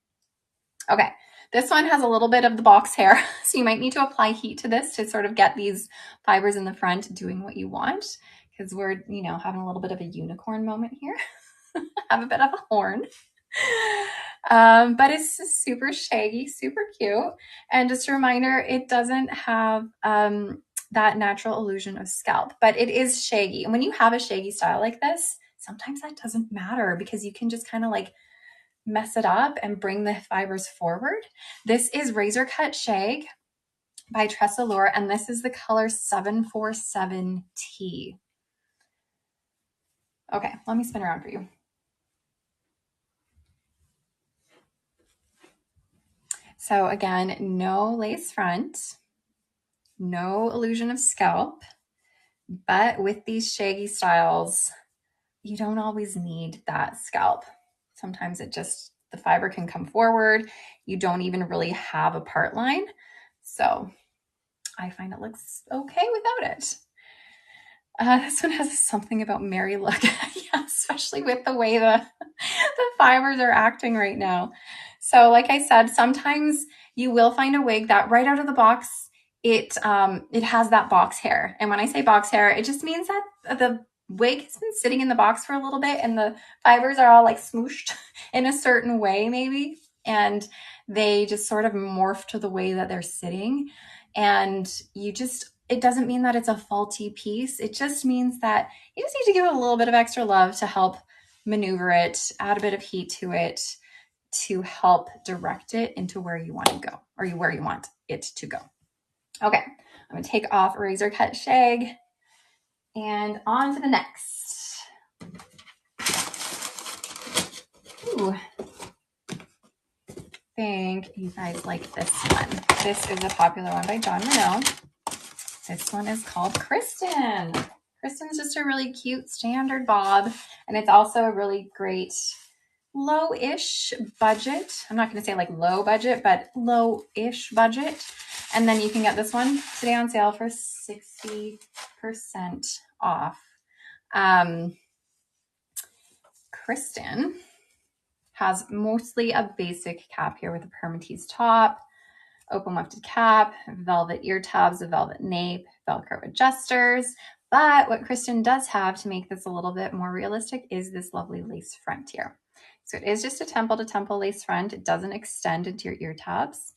S1: Okay, this one has a little bit of the box hair. So you might need to apply heat to this to sort of get these fibers in the front doing what you want, because we're, you know, having a little bit of a unicorn moment here. Have a bit of a horn. But it's just super shaggy, super cute. And just a reminder, it doesn't have that natural illusion of scalp, but it is shaggy. And when you have a shaggy style like this, sometimes that doesn't matter because you can just kind of like mess it up and bring the fibers forward. This is Razor Cut Shag by Tress, and this is the color 747T. Okay, let me spin around for you. So again, no lace front, no illusion of scalp, but with these shaggy styles, you don't always need that scalp. Sometimes it just, the fiber can come forward. You don't even really have a part line. So I find it looks okay without it. This one has something about merry look, yeah, especially with the way the fibers are acting right now. So like I said, sometimes you will find a wig that right out of the box, it has that box hair. And when I say box hair, it just means that the wig has been sitting in the box for a little bit and the fibers are all like smooshed in a certain way maybe. And they just sort of morph to the way that they're sitting. And it doesn't mean that it's a faulty piece. It just means that you just need to give it a little bit of extra love to help maneuver it, add a bit of heat to it to help direct it into where you want to go, or where you want it to go. Okay, I'm going to take off Razor Cut Shag and on to the next. Ooh. Think you guys like this one. This is a popular one by John Renault. This one is called Kristen. Kristen's just a really cute standard bob, and it's also a really great low-ish budget. I'm not going to say like low budget, but low-ish budget. And then you can get this one today on sale for 60% off. Kristen has mostly a basic cap here with a permatease top, open wefted cap, velvet ear tabs, a velvet nape, Velcro adjusters. But what Kristen does have to make this a little bit more realistic is this lovely lace front here. So it is just a temple to temple lace front. It doesn't extend into your ear tabs.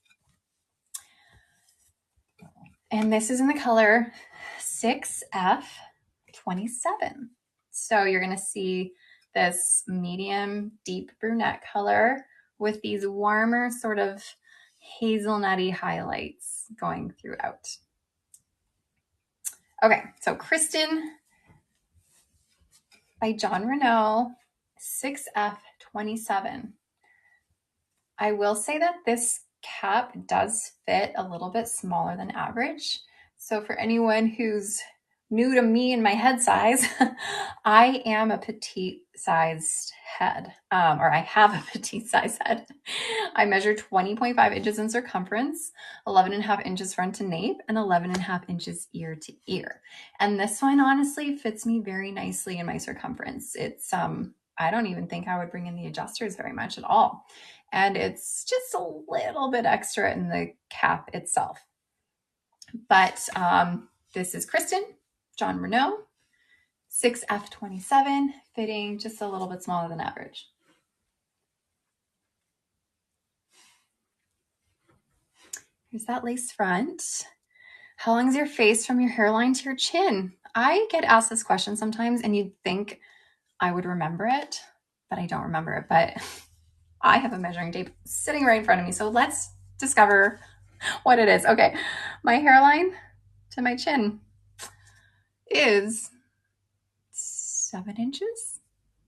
S1: And this is in the color 6F27. So you're going to see this medium deep brunette color with these warmer sort of hazelnutty highlights going throughout. Okay, so Kristen by John Renault, 6F27. I will say that this cap does fit a little bit smaller than average. So for anyone who's new to me and my head size, I am a petite sized head, or I have a petite sized head. I measure 20.5 inches in circumference, 11.5 inches front to nape, and 11.5 inches ear to ear. And this one honestly fits me very nicely in my circumference. It's, I don't even think I would bring in the adjusters very much at all. And it's just a little bit extra in the cap itself. But this is Kristen, John Renault, 6F27, fitting just a little bit smaller than average. Here's that lace front. How long is your face from your hairline to your chin? I get asked this question sometimes, and you'd think I would remember it, but I don't remember it. But I have a measuring tape sitting right in front of me. So let's discover what it is. Okay, my hairline to my chin is 7 inches.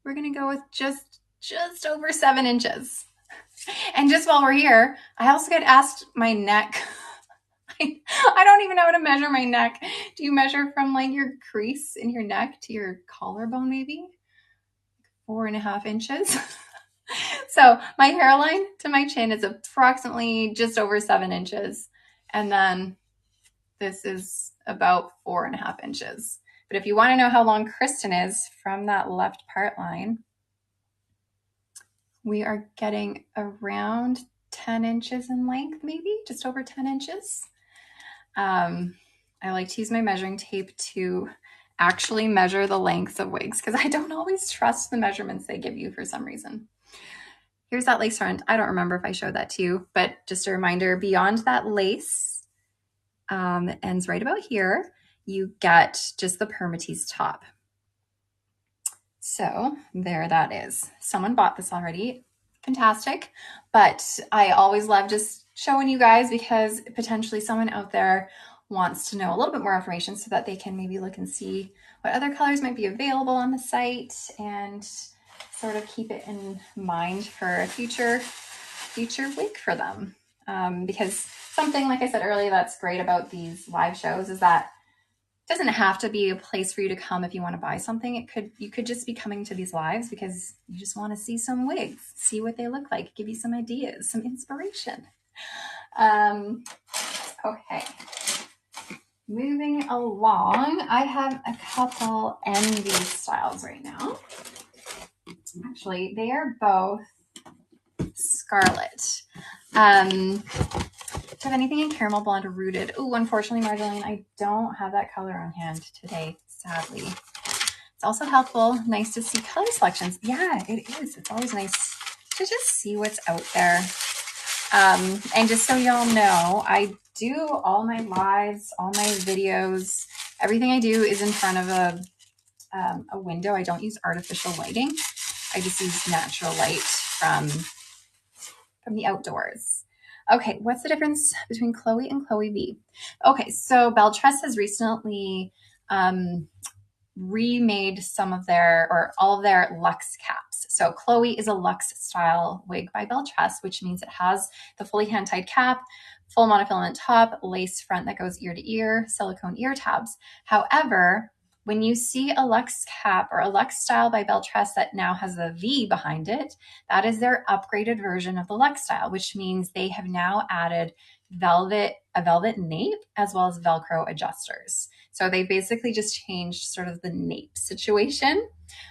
S1: We're gonna go with just over 7 inches. And just while we're here, I also get asked my neck. I don't even know how to measure my neck. Do you measure from like your crease in your neck to your collarbone, maybe? 4.5 inches. So my hairline to my chin is approximately just over 7 inches. And then this is about 4.5 inches. But if you want to know how long Kristen is from that left part line, we are getting around 10 inches in length, maybe just over 10 inches. I like to use my measuring tape to actually measure the lengths of wigs because I don't always trust the measurements they give you for some reason. Here's that lace front. I don't remember if I showed that to you, but just a reminder, beyond that lace, ends right about here, you get just the permatease top. So there that is. Someone bought this already. Fantastic. But I always love just showing you guys because potentially someone out there wants to know a little bit more information so that they can maybe look and see what other colors might be available on the site and sort of keep it in mind for a future wig for them. Because something, like I said earlier, that's great about these live shows is that it doesn't have to be a place for you to come if you want to buy something. You could just be coming to these lives because you just want to see some wigs, see what they look like, give you some ideas, some inspiration. Okay. Moving along, I have a couple envy styles right now. Actually, they are both Scarlet. Do you have anything in caramel blonde or rooted? Oh, unfortunately, Marjolaine, I don't have that color on hand today, sadly. It's also helpful, nice to see color selections. Yeah, it is. It's always nice to just see what's out there. And just so y'all know, I do all my lives, all my videos, everything I do is in front of a window. I don't use artificial lighting. I just use natural light from the outdoors. Okay, what's the difference between Chloe and Chloe V? Okay, so Belle Tress has recently remade some of their, or all of their luxe caps. So Chloe is a luxe style wig by Belle Tress, which means it has the fully hand-tied cap, full monofilament top, lace front that goes ear to ear, silicone ear tabs. However, when you see a luxe cap or a luxe style by Belle Tress that now has a V behind it, that is their upgraded version of the luxe style, which means they have now added a velvet nape as well as Velcro adjusters. So they basically just changed sort of the nape situation.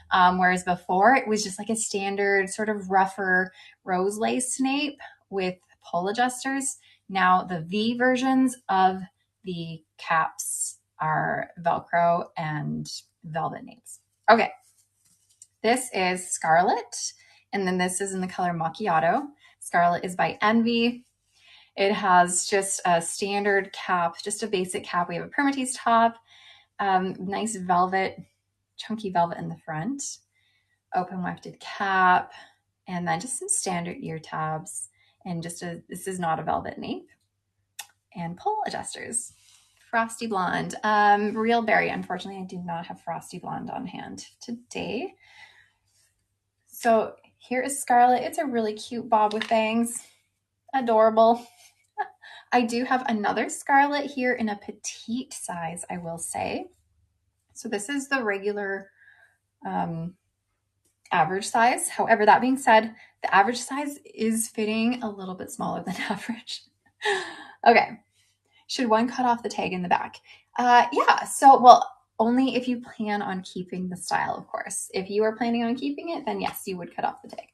S1: Whereas before it was just like a standard sort of rougher rose lace nape with pull adjusters. Now the V versions of the caps are Velcro and velvet napes. Okay, this is Scarlet, and then this is in the color Macchiato. Scarlet is by Envy. It has just a standard cap, just a basic cap. We have a permatease top, nice velvet, chunky velvet in the front, open wefted cap, and then just some standard ear tabs, and this is not a velvet nape, and pull adjusters. Frosty Blonde. Real Berry. Unfortunately, I do not have Frosty Blonde on hand today. So here is Scarlet. It's a really cute bob with bangs. Adorable. I do have another Scarlet here in a petite size, I will say. So this is the regular average size. However, that being said, the average size is fitting a little bit smaller than average. Okay. Should one cut off the tag in the back? Yeah, so, well, only if you plan on keeping the style, of course. If you are planning on keeping it, then yes, you would cut off the tag.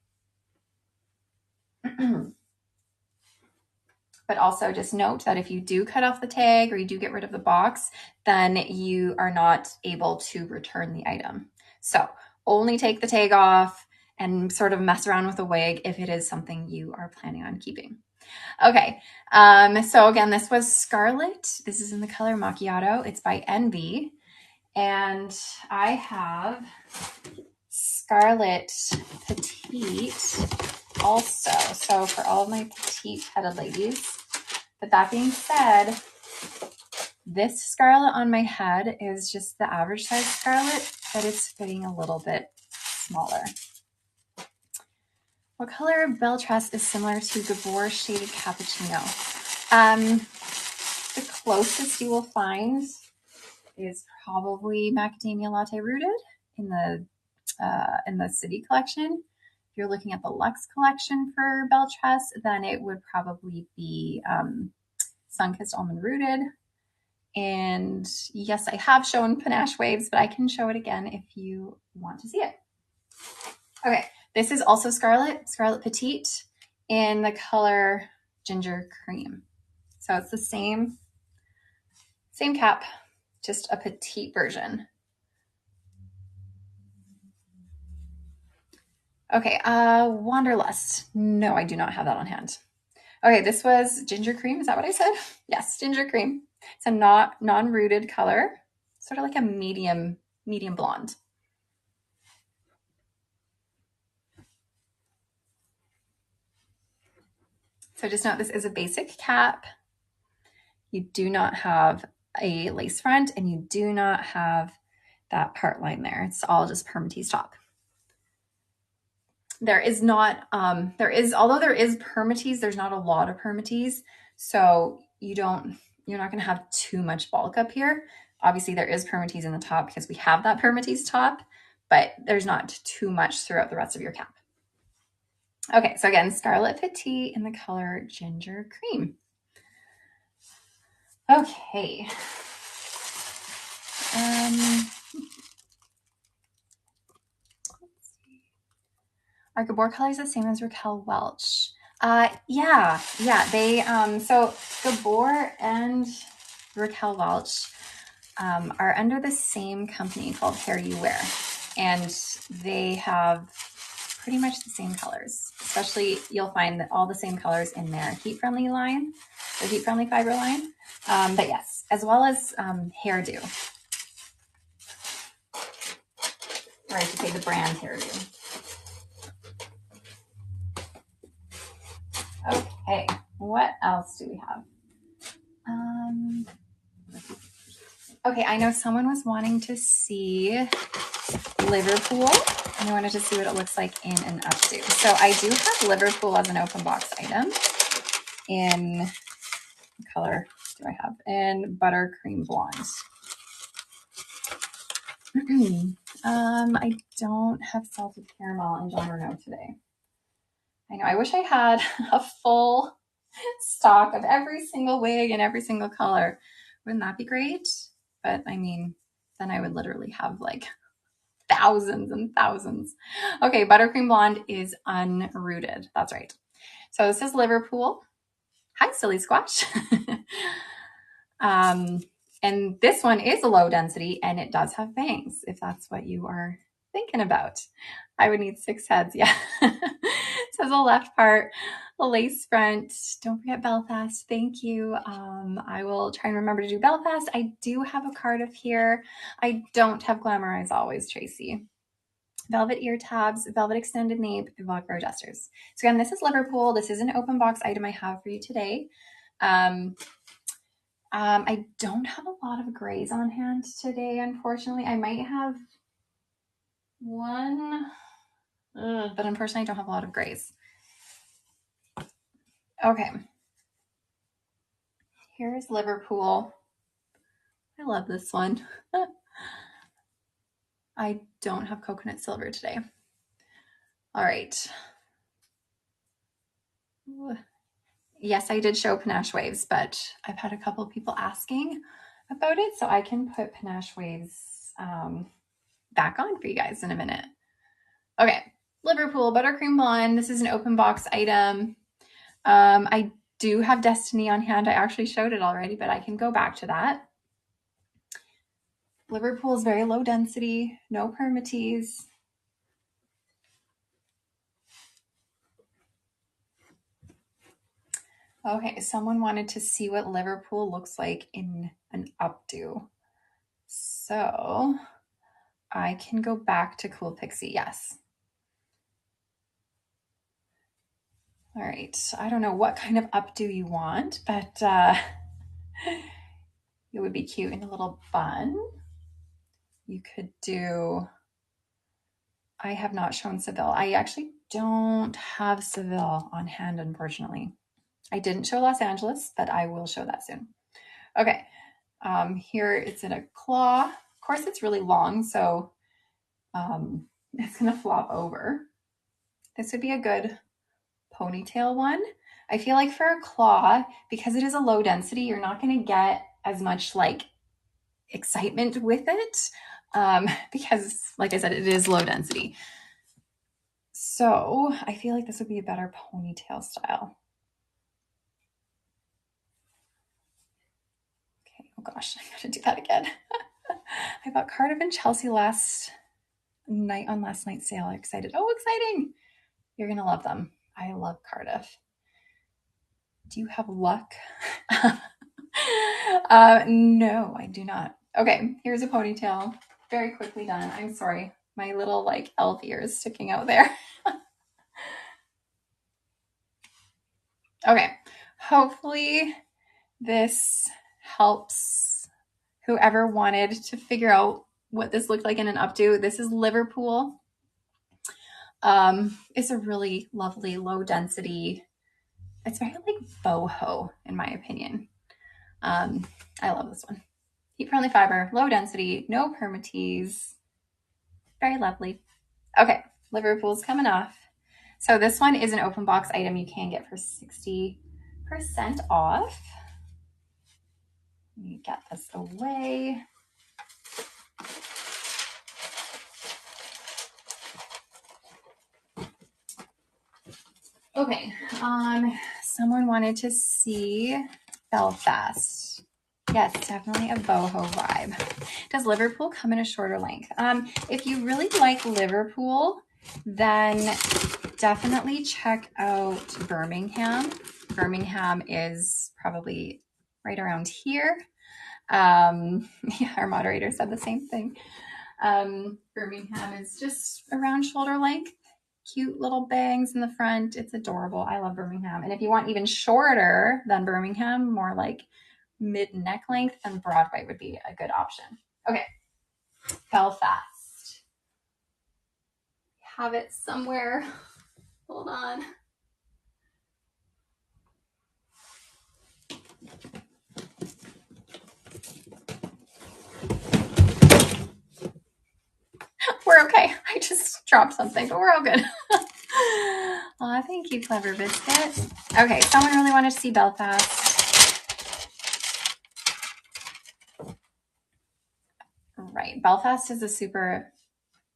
S1: But also just note that if you do cut off the tag or you do get rid of the box, then you are not able to return the item. So only take the tag off and sort of mess around with the wig if it is something you are planning on keeping. Okay, so again, this was Scarlet. This is in the color Macchiato. It's by Envy. And I have Scarlet Petite also. So for all of my petite-headed ladies. But that being said, this Scarlet on my head is just the average size Scarlet, but it's fitting a little bit smaller. What color of Belle Tress is similar to Gabor Shaded Cappuccino? The closest you will find is probably Macadamia Latte Rooted in the City collection. If you're looking at the Luxe collection for Belle Tress, then it would probably be Sunkissed Almond Rooted. And yes, I have shown Panache Waves, but I can show it again if you want to see it. Okay, this is also Scarlet Petite in the color Ginger Cream. So it's the same cap, just a petite version. Okay, Wanderlust. No, I do not have that on hand. Okay, this was Ginger Cream. Is that what I said? Yes, Ginger Cream. It's a non-rooted color, sort of like a medium blonde. So just note this is a basic cap. You do not have a lace front and you do not have that part line there. It's all just permatease top. There is not, although there is permatease, there's not a lot of permatease. So you're not going to have too much bulk up here. Obviously there is permatease in the top because we have that permatease top, but there's not too much throughout the rest of your cap. Okay, so again, Scarlet Petite in the color Ginger Cream. Okay. Are Gabor colors the same as Raquel Welch? Yeah. They so Gabor and Raquel Welch are under the same company called Hair You Wear, and they have pretty much the same colors. Especially, you'll find that all the same colors in their heat-friendly line, the heat-friendly fiber line. But yes, as well as Hairdo. Or I should say the brand Hairdo. Okay, what else do we have? Okay, I know someone was wanting to see Liverpool, and they wanted to see what it looks like in an updo. So I do have Liverpool as an open box item. In what color do I have? In Buttercream Blonde. I don't have Salted Caramel and John Renault today. I know, I wish I had a full stock of every single wig and every single color. Wouldn't that be great? But I mean, then I would literally have like thousands and thousands. Okay, Buttercream Blonde is unrooted. That's right. So this is Liverpool. Hi, Silly Squash. And this one is a low density and it does have bangs, if that's what you are thinking about. I would need 6 heads, yeah. So the left part, the lace front. Don't forget Belfast. Thank you. I will try and remember to do Belfast. I do have a Cardiff here. I don't have Glamorize Always, Tracy. Velvet ear tabs, velvet extended nape, Velcro adjusters. So again, this is Liverpool. This is an open box item I have for you today. I don't have a lot of grays on hand today, unfortunately. I might have one, but unfortunately I don't have a lot of grays. Okay. Here's Liverpool. I love this one. I don't have coconut silver today. All right. Yes, I did show Panache Waves, but I've had a couple of people asking about it, so I can put Panache Waves back on for you guys in a minute. Okay, Liverpool Buttercream Blonde. This is an open box item. I do have Destiny on hand. I actually showed it already, but I can go back to that. Liverpool is very low density, no permatease. Okay, someone wanted to see what Liverpool looks like in an updo. So I can go back to Cool Pixie, yes. All right, I don't know what kind of updo you want, but it would be cute in a little bun. You could do, I have not shown Seville. I actually don't have Seville on hand, unfortunately. I didn't show Los Angeles, but I will show that soon. Okay, here it's in a claw. Of course, it's really long, so it's gonna flop over. This would be a good ponytail one. I feel like for a claw, because it is a low density, you're not gonna get as much like excitement with it because, like I said, it is low density. So I feel like this would be a better ponytail style. Okay, oh gosh, I gotta do that again. I bought Cardiff and Chelsea last night on last night's sale. I'm excited. Oh, exciting. You're gonna love them. I love Cardiff. Do you have luck? No, I do not. Okay, here's a ponytail. Very quickly done. I'm sorry. My little like elf ears sticking out there. Okay, hopefully this helps whoever wanted to figure out what this looked like in an updo. This is Liverpool. It's a really lovely low density. It's very like boho in my opinion. I love this one. Heat friendly fiber, low density, no permatease. Very lovely. Okay, Liverpool's coming off. So this one is an open box item you can get for 60% off. Let me get this away. Okay, someone wanted to see Belfast. Yes, definitely a boho vibe. Does Liverpool come in a shorter length? If you really like Liverpool, then definitely check out Birmingham. Birmingham is probably right around here. Yeah, our moderator said the same thing. Birmingham is just around shoulder length. Cute little bangs in the front. It's adorable. I love Birmingham. And if you want even shorter than Birmingham, more like mid neck length, then Broadway would be a good option. Okay, Belfast. Have it somewhere. Hold on. We're okay. I just dropped something, but we're all good. Aw, thank you, Clever Biscuit. Okay, someone really wanted to see Belfast. Right, Belfast is a super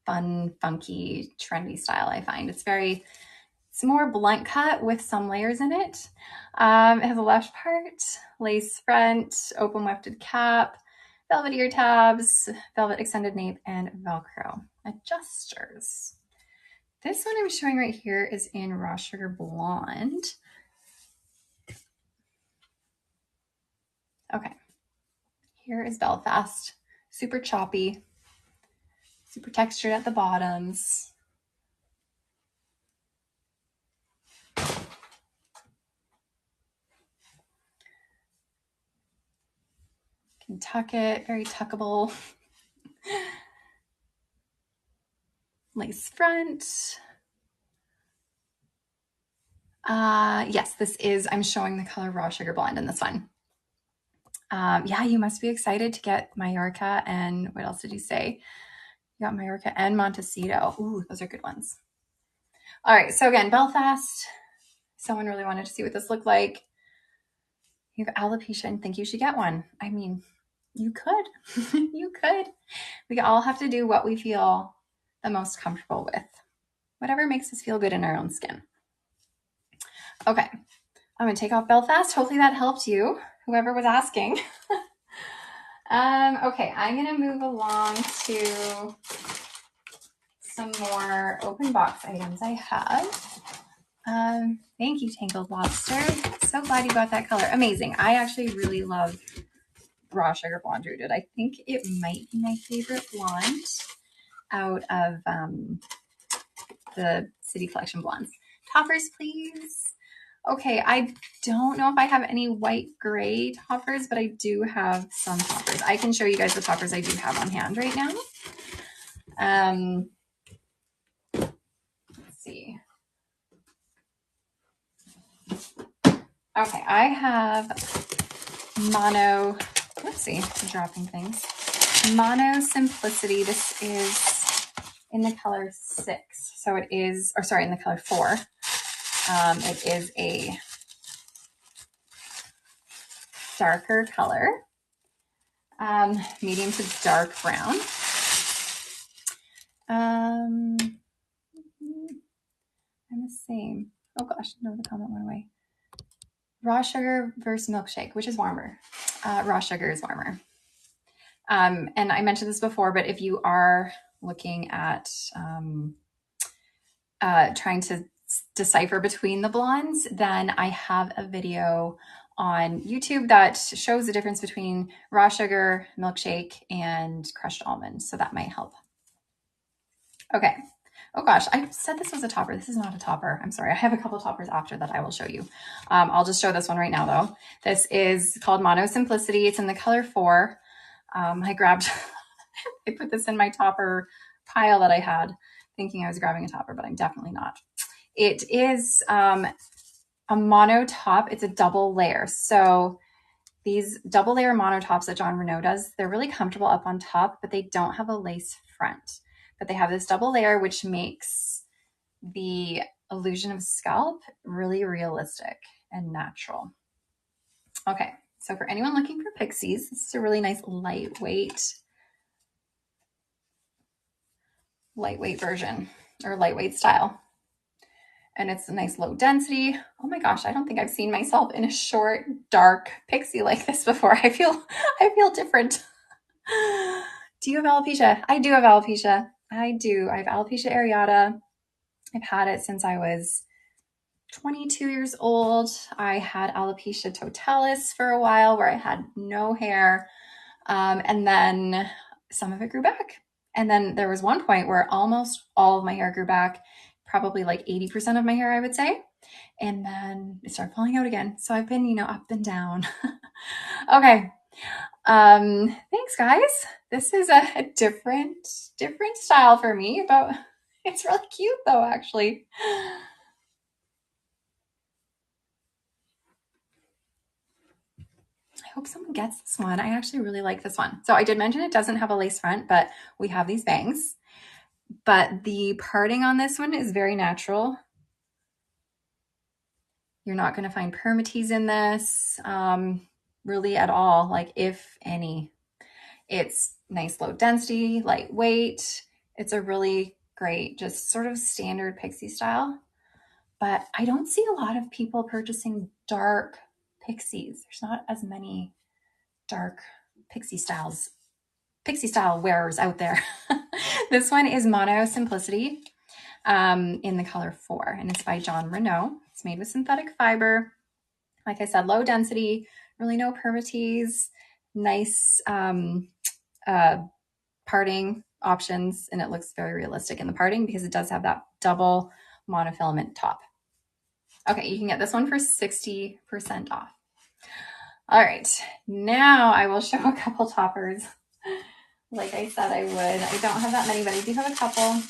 S1: fun, funky, trendy style, I find. It's more blunt cut with some layers in it. It has a left part, lace front, open wefted cap, velvet ear tabs, velvet extended nape, and Velcro adjusters. This one I'm showing right here is in Raw Sugar Blonde. Okay, here is Belfast. Super choppy, super textured at the bottoms. Can tuck it, very tuckable. Lace front. Yes, this is, I'm showing the color Raw Sugar Blonde in this one. Yeah, you must be excited to get Mallorca and what else did you say? You got Mallorca and Montecito. Ooh, those are good ones. All right, so again, Belfast. Someone really wanted to see what this looked like. You have alopecia and think you should get one. I mean, you could. You could. We all have to do what we feel the most comfortable with. Whatever makes us feel good in our own skin. Okay, I'm gonna take off Belfast. Hopefully that helped you, whoever was asking. Okay, I'm gonna move along to some more open box items I have. Thank you, Tangled Lobster. So glad you got that color. Amazing. I actually really love Raw Sugar Blonde Rooted. I think it might be my favorite blonde out of the City Collection blondes. Toppers, please. Okay, I don't know if I have any white gray toppers, but I do have some toppers. I can show you guys the toppers I do have on hand right now. Let's see. Okay, I have Mono, whoopsie, dropping things. Mono Simplicity. This is in the color 6. So it is, or sorry, in the color 4. It is a darker color, medium to dark brown. I'm the same. Oh gosh, no, the comment went away. Raw sugar versus milkshake, which is warmer? Raw sugar is warmer. And I mentioned this before, but if you are looking at trying to decipher between the blondes, then I have a video on YouTube that shows the difference between raw sugar, milkshake, and crushed almonds. So that might help. Okay. Oh gosh, I said this was a topper. This is not a topper. I'm sorry. I have a couple toppers after that I will show you. I'll just show this one right now though. This is called Mono Simplicity. It's in the color 4. I grabbed, I put this in my topper pile that I had thinking I was grabbing a topper, but I'm definitely not. It is a mono top. It's a double layer. So these double layer mono tops that Jon Renau does, they're really comfortable up on top, but they don't have a lace front. But they have this double layer, which makes the illusion of scalp really realistic and natural. Okay, so for anyone looking for pixies, this is a really nice lightweight version or lightweight style. And it's a nice low density. Oh my gosh, I don't think I've seen myself in a short, dark pixie like this before. I feel different. Do you have alopecia? I do have alopecia. I do. I have alopecia areata. I've had it since I was 22 years old. I had alopecia totalis for a while where I had no hair. And then some of it grew back. And then there was one point where almost all of my hair grew back, probably like 80% of my hair, I would say. And then it started falling out again. So I've been, up and down. Okay. Thanks guys. This is a different style for me, but it's really cute though, actually. I hope someone gets this one. I actually really like this one. So I did mention it doesn't have a lace front, but we have these bangs. But the parting on this one is very natural. You're not going to find permatease in this really at all, like if any. It's nice low density, lightweight. It's a really great, just sort of standard pixie style. But I don't see a lot of people purchasing dark pixies. There's not as many dark pixie style wearers out there. This one is Mono Simplicity in the color 4, and it's by Jon Renau. It's made with synthetic fiber. Like I said, low density, really no permatease, nice parting options, and it looks very realistic in the parting because it does have that double monofilament top. Okay, you can get this one for 60% off. All right, now I will show a couple toppers. Like I said I would. I don't have that many, but I do have a couple.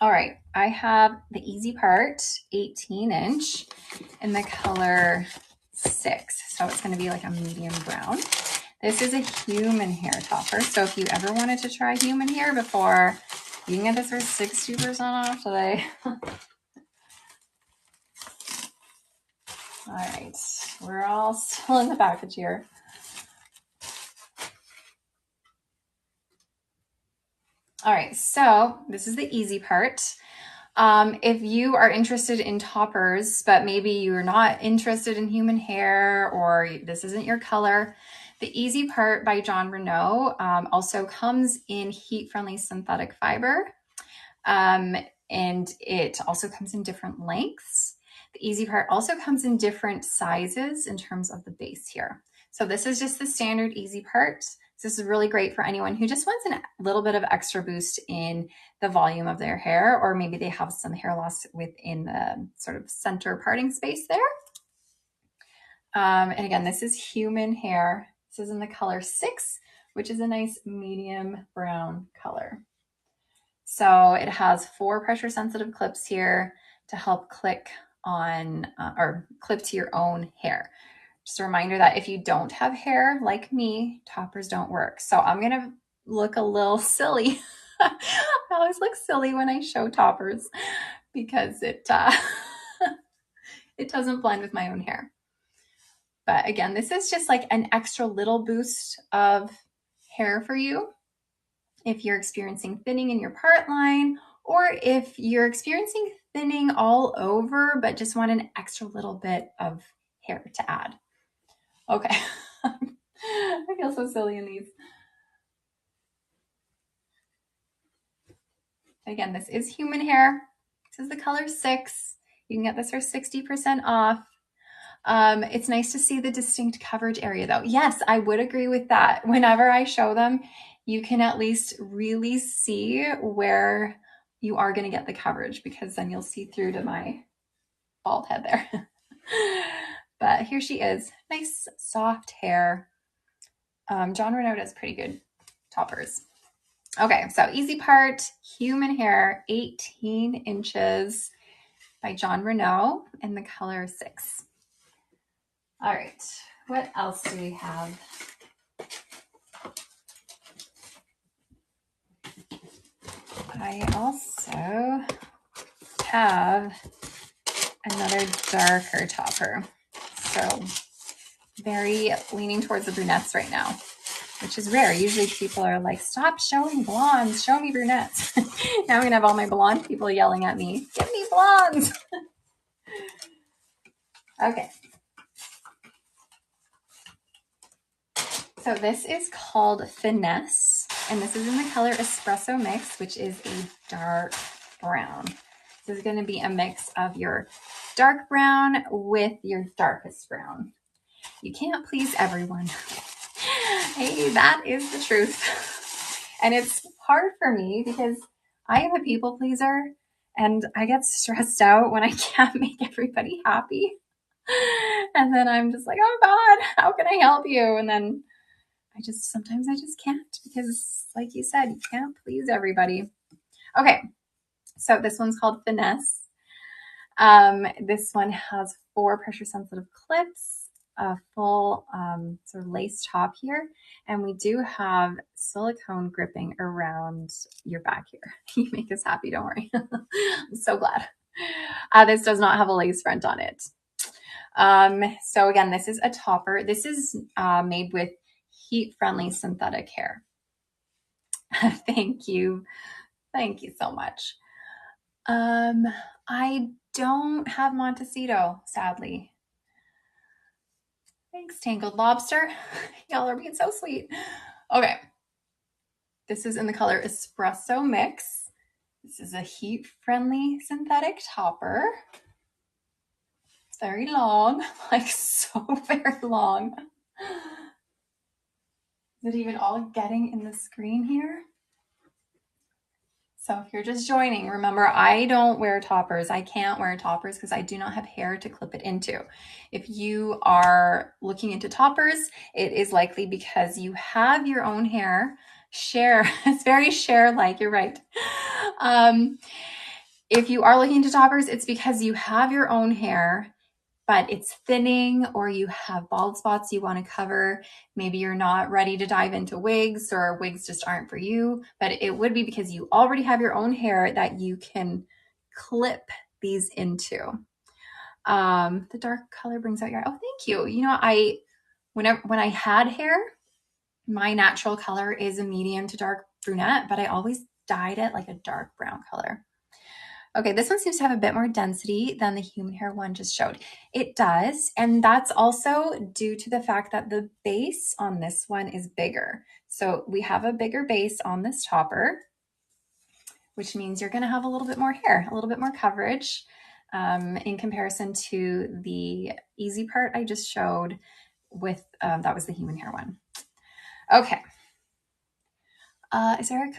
S1: All right, I have the Easy Part 18-inch in the color 6. So it's going to be like a medium brown. This is a human hair topper. So if you ever wanted to try human hair before, you can get this for 60% off today. All right, we're all still in the package here. All right, so this is the Easy Part. If you are interested in toppers, but maybe you're not interested in human hair or this isn't your color, the Easy Part by Jon Renau also comes in heat-friendly synthetic fiber. And it also comes in different lengths. The Easy Part also comes in different sizes in terms of the base here. So this is just the standard Easy Part. So this is really great for anyone who just wants a little bit of extra boost in the volume of their hair, or maybe they have some hair loss within the sort of center parting space there. And again, this is human hair. This is in the color 6, which is a nice medium brown color. So it has 4 pressure sensitive clips here to help click on or clip to your own hair. Just a reminder that if you don't have hair like me, toppers don't work. So I'm going to look a little silly. I always look silly when I show toppers because it doesn't blend with my own hair. But again, this is just like an extra little boost of hair for you if you're experiencing thinning in your part line, or if you're experiencing thinning all over but just want an extra little bit of hair to add. Okay. I feel so silly in these. Again, this is human hair. This is the color 6. You can get this for 60% off. It's nice to see the distinct coverage area though. Yes, I would agree with that. Whenever I show them, you can at least really see where you are going to get the coverage, because then you'll see through to my bald head there. But here she is. Nice soft hair. John Renaud does pretty good toppers. Okay, so easy part, human hair, 18 inches by John Renaud in the color 6. All right, what else do we have? I also have another darker topper. So very leaning towards the brunettes right now, which is rare. Usually people are like, stop showing blondes, show me brunettes. Now I'm gonna have all my blonde people yelling at me, give me blondes. Okay. So this is called Finesse, and this is in the color Espresso Mix, which is a dark brown. This is going to be a mix of your dark brown with your darkest brown. You can't please everyone. Hey, that is the truth. And it's hard for me because I am a people pleaser and I get stressed out when I can't make everybody happy. And then I'm just like, oh God, how can I help you? And then sometimes I just can't, because like you said, you can't please everybody. Okay, so this one's called Finesse. This one has 4 pressure sensitive clips, a full sort of lace top here, and we do have silicone gripping around your back here. You make us happy, don't worry. I'm so glad. This does not have a lace front on it. So again, this is a topper. This is made with heat-friendly synthetic hair. Thank you. Thank you so much. I don't have Montecito, sadly. Thanks, Tangled Lobster. Y'all are being so sweet. Okay. This is in the color Espresso Mix. This is a heat-friendly synthetic topper. It's very long, like so very long. Is it even all getting in the screen here? So if you're just joining, remember, I don't wear toppers. I can't wear toppers because I do not have hair to clip it into. If you are looking into toppers, it is likely because you have your own hair. Share, it's very share-like, you're right. If you are looking into toppers, it's because you have your own hair, but it's thinning, or you have bald spots you want to cover. Maybe you're not ready to dive into wigs, or wigs just aren't for you, but it would be because you already have your own hair that you can clip these into. The dark color brings out your, oh, thank you. You know, when I had hair, my natural color is a medium to dark brunette, but I always dyed it like a dark brown color. Okay, this one seems to have a bit more density than the human hair one just showed. It does, and that's also due to the fact that the base on this one is bigger. So we have a bigger base on this topper, which means you're gonna have a little bit more hair, a little bit more coverage in comparison to the easy part I just showed with, that was the human hair one. Okay, Is there a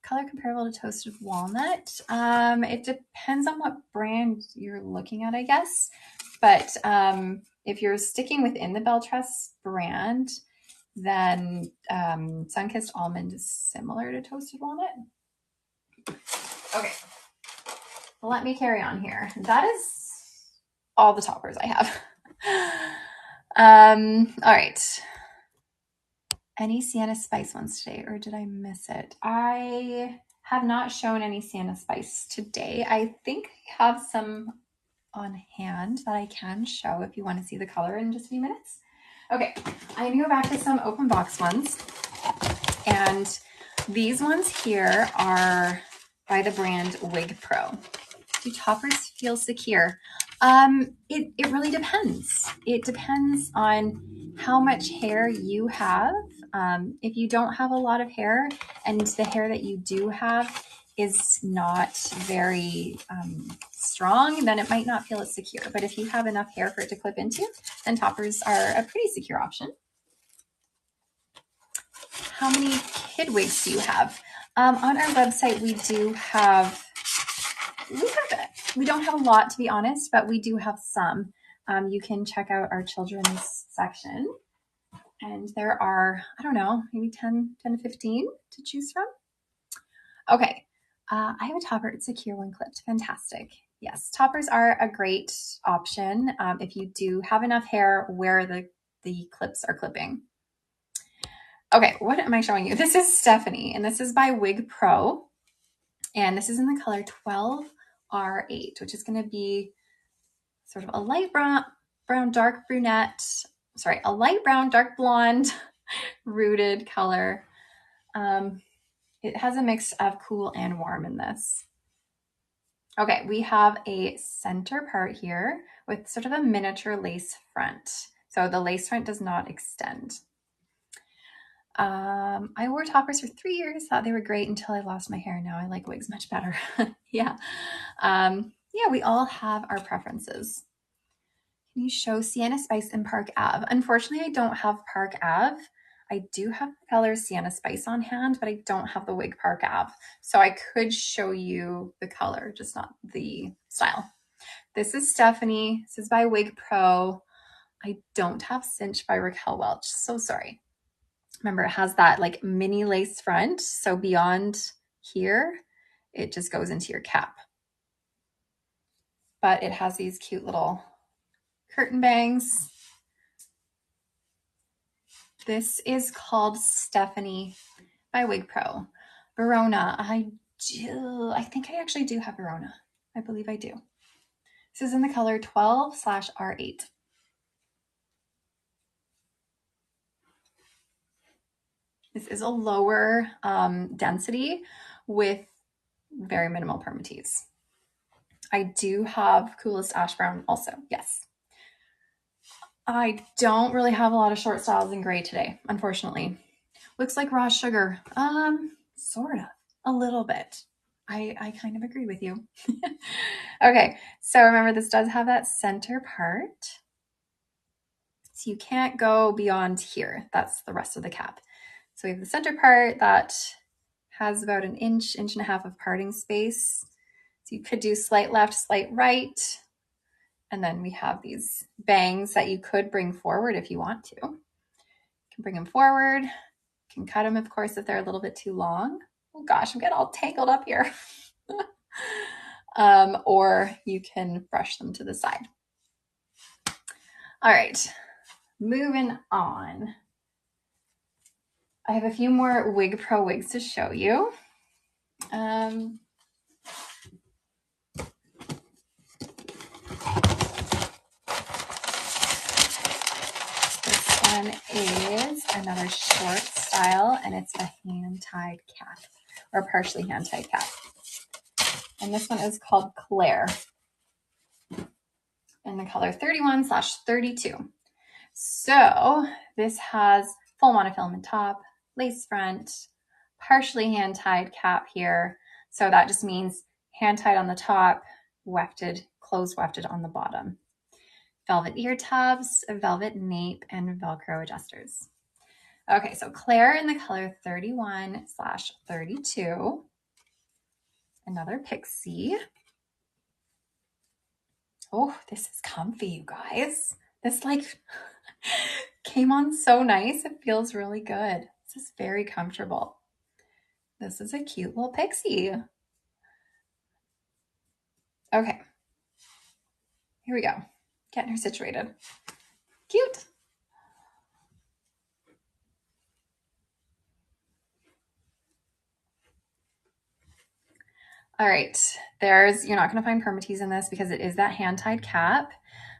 S1: color comparable to toasted walnut? It depends on what brand you're looking at, I guess. But if you're sticking within the Belle Tress brand, then sun-kissed almond is similar to toasted walnut. Okay, let me carry on here. That is all the toppers I have. All right. Any Sienna Spice ones today, or did I miss it? I have not shown any Sienna Spice today. I think I have some on hand that I can show if you want to see the color in just a few minutes. Okay, I'm gonna go back to some open box ones. And these ones here are by the brand Wig Pro. Do toppers feel secure? It really depends. It depends on how much hair you have. If you don't have a lot of hair and the hair that you do have is not very strong, then it might not feel as secure. But if you have enough hair for it to clip into, then toppers are a pretty secure option. How many kid wigs do you have? On our website, we don't have a lot, to be honest, but we do have some. You can check out our children's section. And there are, I don't know, maybe 10 to 15 to choose from. Okay, I have a topper. It's secure when clipped. Fantastic. Yes, toppers are a great option if you do have enough hair where the clips are clipping. Okay, what am I showing you? This is Stephanie, and this is by Wig Pro. And this is in the color 12R8, which is going to be sort of a light brown, dark brunette. Sorry, a light brown, dark blonde, rooted color. It has a mix of cool and warm in this. Okay, we have a center part here with sort of a miniature lace front. So the lace front does not extend. I wore toppers for 3 years, thought they were great until I lost my hair. Now I like wigs much better. Yeah. Yeah, we all have our preferences. Can you show Sienna Spice and Park Ave? Unfortunately, I don't have Park Ave. I do have the color Sienna Spice on hand, but I don't have the wig Park Ave. So I could show you the color, just not the style. This is Stephanie. This is by Wig Pro. I don't have Cinch by Raquel Welch. So sorry. Remember, it has that like mini lace front. So beyond here, it just goes into your cap. But it has these cute little curtain bangs. This is called Stephanie by Wig Pro. Verona, I think I actually do have Verona. I believe I do. This is in the color 12/R8. This is a lower density with very minimal permatease. I do have Coolest Ash Brown also, yes. I don't really have a lot of short styles in gray today, unfortunately. Looks like raw sugar. Sort of, a little bit. I kind of agree with you. Okay, so remember this does have that center part. So you can't go beyond here. That's the rest of the cap. So we have the center part that has about an inch and a half of parting space. So you could do slight left, slight right. And then we have these bangs that you could bring forward if you want to. You can bring them forward. You can cut them, of course, if they're a little bit too long. Oh gosh, I'm getting all tangled up here. Or you can brush them to the side. All right, moving on. I have a few more Wig Pro wigs to show you. This one is another short style, and it's a hand-tied cap, or partially hand-tied cap. And this one is called Claire in the color 31/32. So this has full monofilament top, lace front, partially hand-tied cap here. So that just means hand-tied on the top, wefted, closed wefted on the bottom. Velvet ear tabs, velvet nape, and Velcro adjusters. Okay, so Claire in the color 31/32. Another Pixie. Oh, this is comfy, you guys. This like came on so nice. It feels really good. This is very comfortable. This is a cute little Pixie. Okay, here we go. Getting her situated. Cute. All right, you're not gonna find permatease in this because it is that hand-tied cap.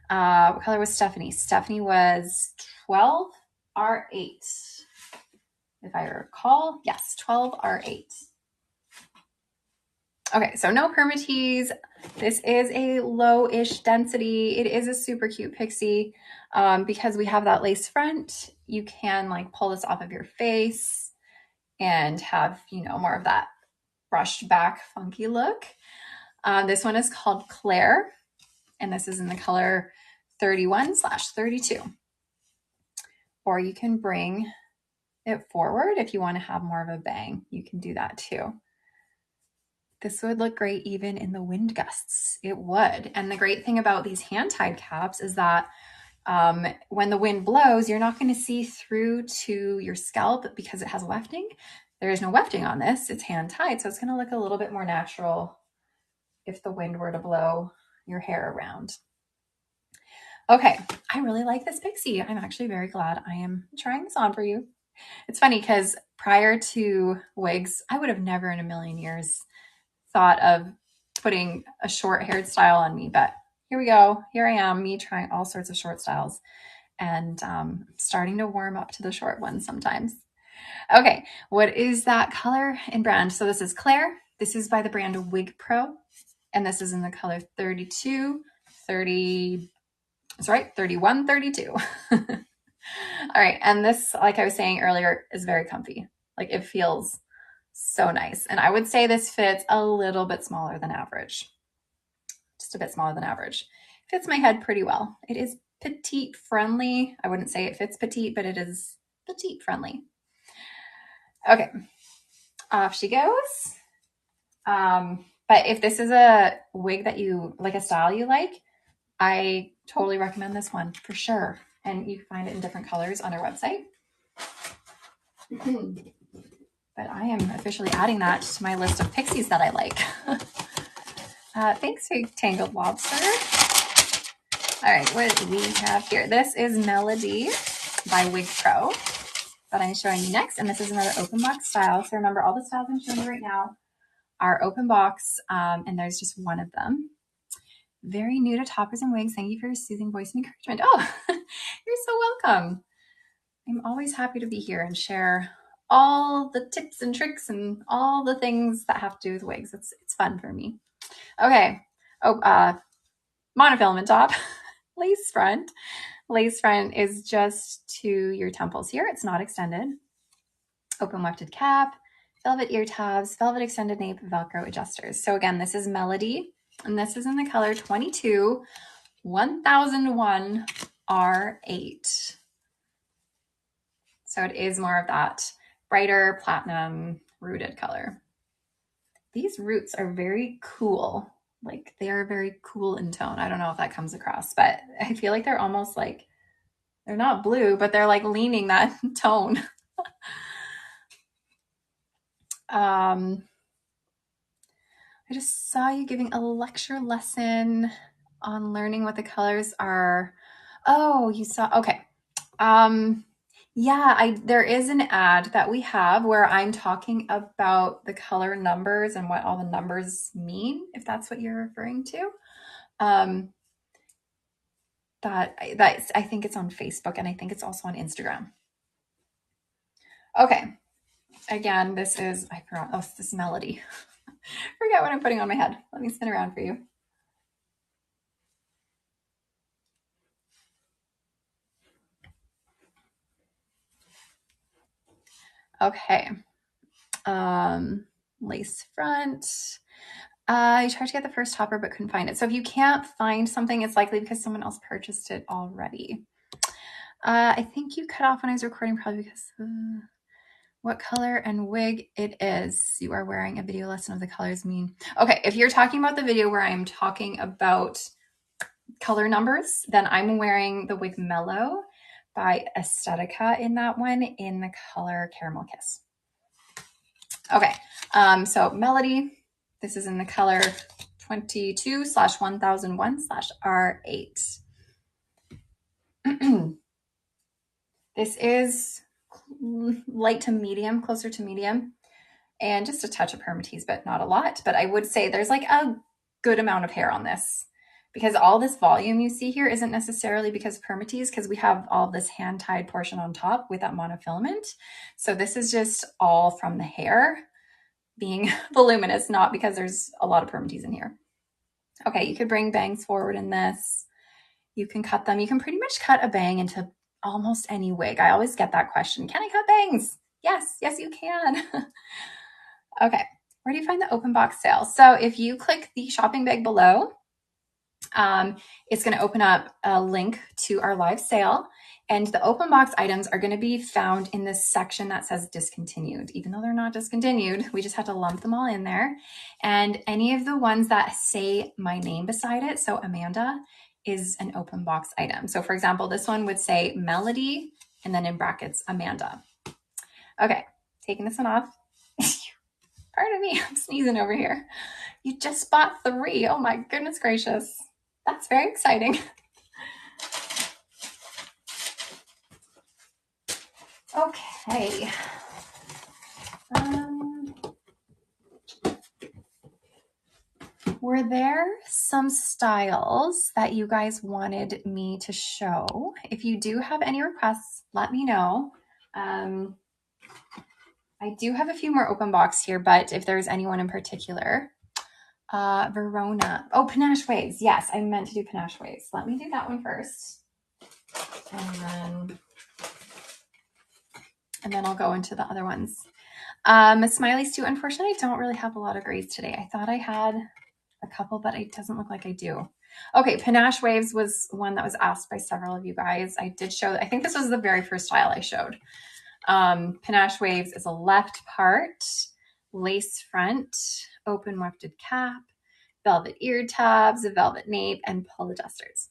S1: What color was Stephanie? Stephanie was 12R8. If I recall, yes, 12R8. Okay, so no permatease. This is a low-ish density. It is a super cute Pixie. Because we have that lace front, you can like pull this off of your face and have, more of that brushed back funky look. This one is called Claire, and this is in the color 31/32. Or you can bring it forward if you want to have more of a bang. You can do that too. This would look great even in the wind gusts. It would. And the great thing about these hand-tied caps is that when the wind blows, you're not going to see through to your scalp because it has wefting. There is no wefting on this. It's hand-tied, so it's going to look a little bit more natural if the wind were to blow your hair around. Okay, I really like this Pixie. I'm actually very glad I am trying this on for you. It's funny because prior to Wigs, I would have never in a million years thought of putting a short haired style on me, but here we go. Here I am, me trying all sorts of short styles and starting to warm up to the short ones sometimes. Okay, what is that color and brand? So this is Claire. This is by the brand Wig Pro, and this is in the color 31/32. All right, and this, like I was saying earlier, is very comfy. Like it feels so nice. And I would say this fits a little bit smaller than average. Just a bit smaller than average. Fits my head pretty well. It is petite friendly. I wouldn't say it fits petite, but it is petite friendly. Okay, off she goes. But if this is a wig that you like, a style you like, I totally recommend this one for sure. And you can find it in different colors on our website. But I am officially adding that to my list of Pixies that I like. Thanks, Big Tangled Lobster. All right, what do we have here? This is Melody by Wig Pro that I'm showing you next. And this is another open box style. So remember, all the styles I'm showing you right now are open box, and there's just one of them. Very new to toppers and wigs. Thank you for your soothing voice and encouragement. Oh, you're so welcome. I'm always happy to be here and share all the tips and tricks and all the things that have to do with wigs. It's fun for me. Okay. Oh, monofilament top, lace front. Lace front is just to your temples here. It's not extended. Open wefted cap, velvet ear tabs, velvet extended nape, Velcro adjusters. So again, this is Melody, and this is in the color 22/1001R8. So it is more of that brighter platinum rooted color. These roots are very cool. Like they are very cool in tone. I don't know if that comes across, but I feel like they're almost like, they're not blue, but they're like leaning that tone. I just saw you giving a lecture lesson on learning what the colors are. Oh, you saw, okay. Yeah, there is an ad that we have where I'm talking about the color numbers and what all the numbers mean, if that's what you're referring to. That I think it's on Facebook, and I think it's also on Instagram. Okay. Again, this is, I forgot, oh, this Melody. Forget what I'm putting on my head. Let me spin around for you. Okay. Lace front. I tried to get the first topper, but couldn't find it. So if you can't find something, it's likely because someone else purchased it already. I think you cut off when I was recording probably because what color and wig it is you are wearing. A video lesson of the colors mean. Okay, if you're talking about the video where I'm talking about color numbers, then I'm wearing the wig Mellow by Aesthetica in that one in the color Caramel Kiss. Okay, so Melody, this is in the color 22/1001/R8. This is light to medium, closer to medium, and just a touch of permatease, but not a lot. But I would say there's like a good amount of hair on this, because all this volume you see here isn't necessarily because of permatease, because we have all this hand-tied portion on top with that monofilament. So this is just all from the hair being voluminous, not because there's a lot of permatease in here. Okay, you could bring bangs forward in this. You can cut them. You can pretty much cut a bang into almost any wig. I always get that question. Can I cut bangs? Yes, yes, you can. Okay, where do you find the open box sale? So if you click the shopping bag below, it's going to open up a link to our live sale. And the open box items are going to be found in this section that says discontinued. Even though they're not discontinued, we just had to lump them all in there. And any of the ones that say my name beside it, so Amanda, is an open box item. So for example, this one would say Melody and then in brackets, Amanda. Okay, taking this one off. Pardon me, I'm sneezing over here. You just bought 3. Oh my goodness gracious. That's very exciting. Okay. Were there some styles that you guys wanted me to show? If you do have any requests, let me know. I do have a few more open box here, but if there's anyone in particular, Verona. Oh, Panache Waves. Yes, I meant to do Panache Waves. Let me do that one first. And then I'll go into the other ones. Smiley Stew, unfortunately, I don't really have a lot of grays today. I thought I had a couple, but it doesn't look like I do. Okay, Panache Waves was one that was asked by several of you guys. I did show, I think this was the very first style I showed. Panache Waves is a left part, lace front, open wefted cap, velvet ear tabs, a velvet nape, and pull adjusters.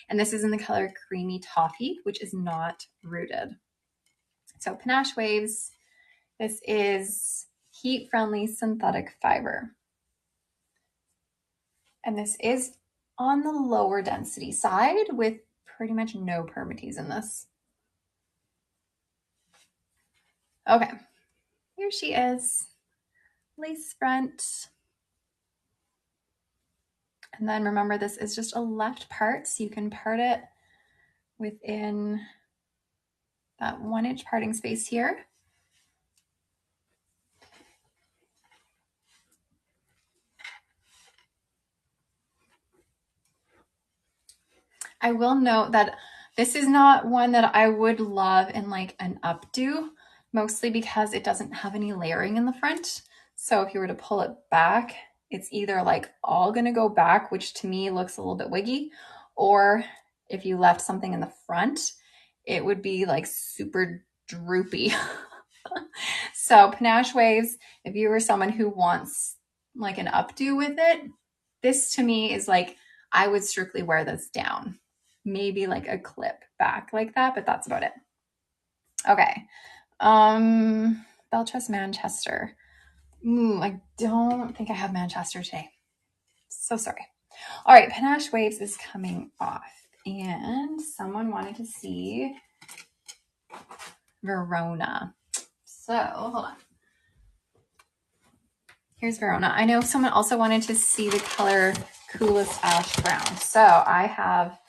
S1: And this is in the color Creamy Toffee, which is not rooted. So Panache Waves, this is heat-friendly synthetic fiber. And this is on the lower density side with pretty much no permatease in this. Okay, here she is, lace front. And then remember, this is just a left part, so you can part it within that 1-inch parting space here. I will note that this is not one that I would love in like an updo, mostly because it doesn't have any layering in the front. So if you were to pull it back, it's either like all gonna go back, which to me looks a little bit wiggy, or if you left something in the front, it would be like super droopy. So Panache Waves, if you were someone who wants like an updo with it, this to me is like, I would strictly wear this down. Maybe like a clip back like that, but that's about it. Okay. Belle Tress Manchester. I don't think I have Manchester today. So sorry. All right, Panache Waves is coming off. And someone wanted to see Verona. So hold on. Here's Verona. I know someone also wanted to see the color Coolest Ash Brown. So I have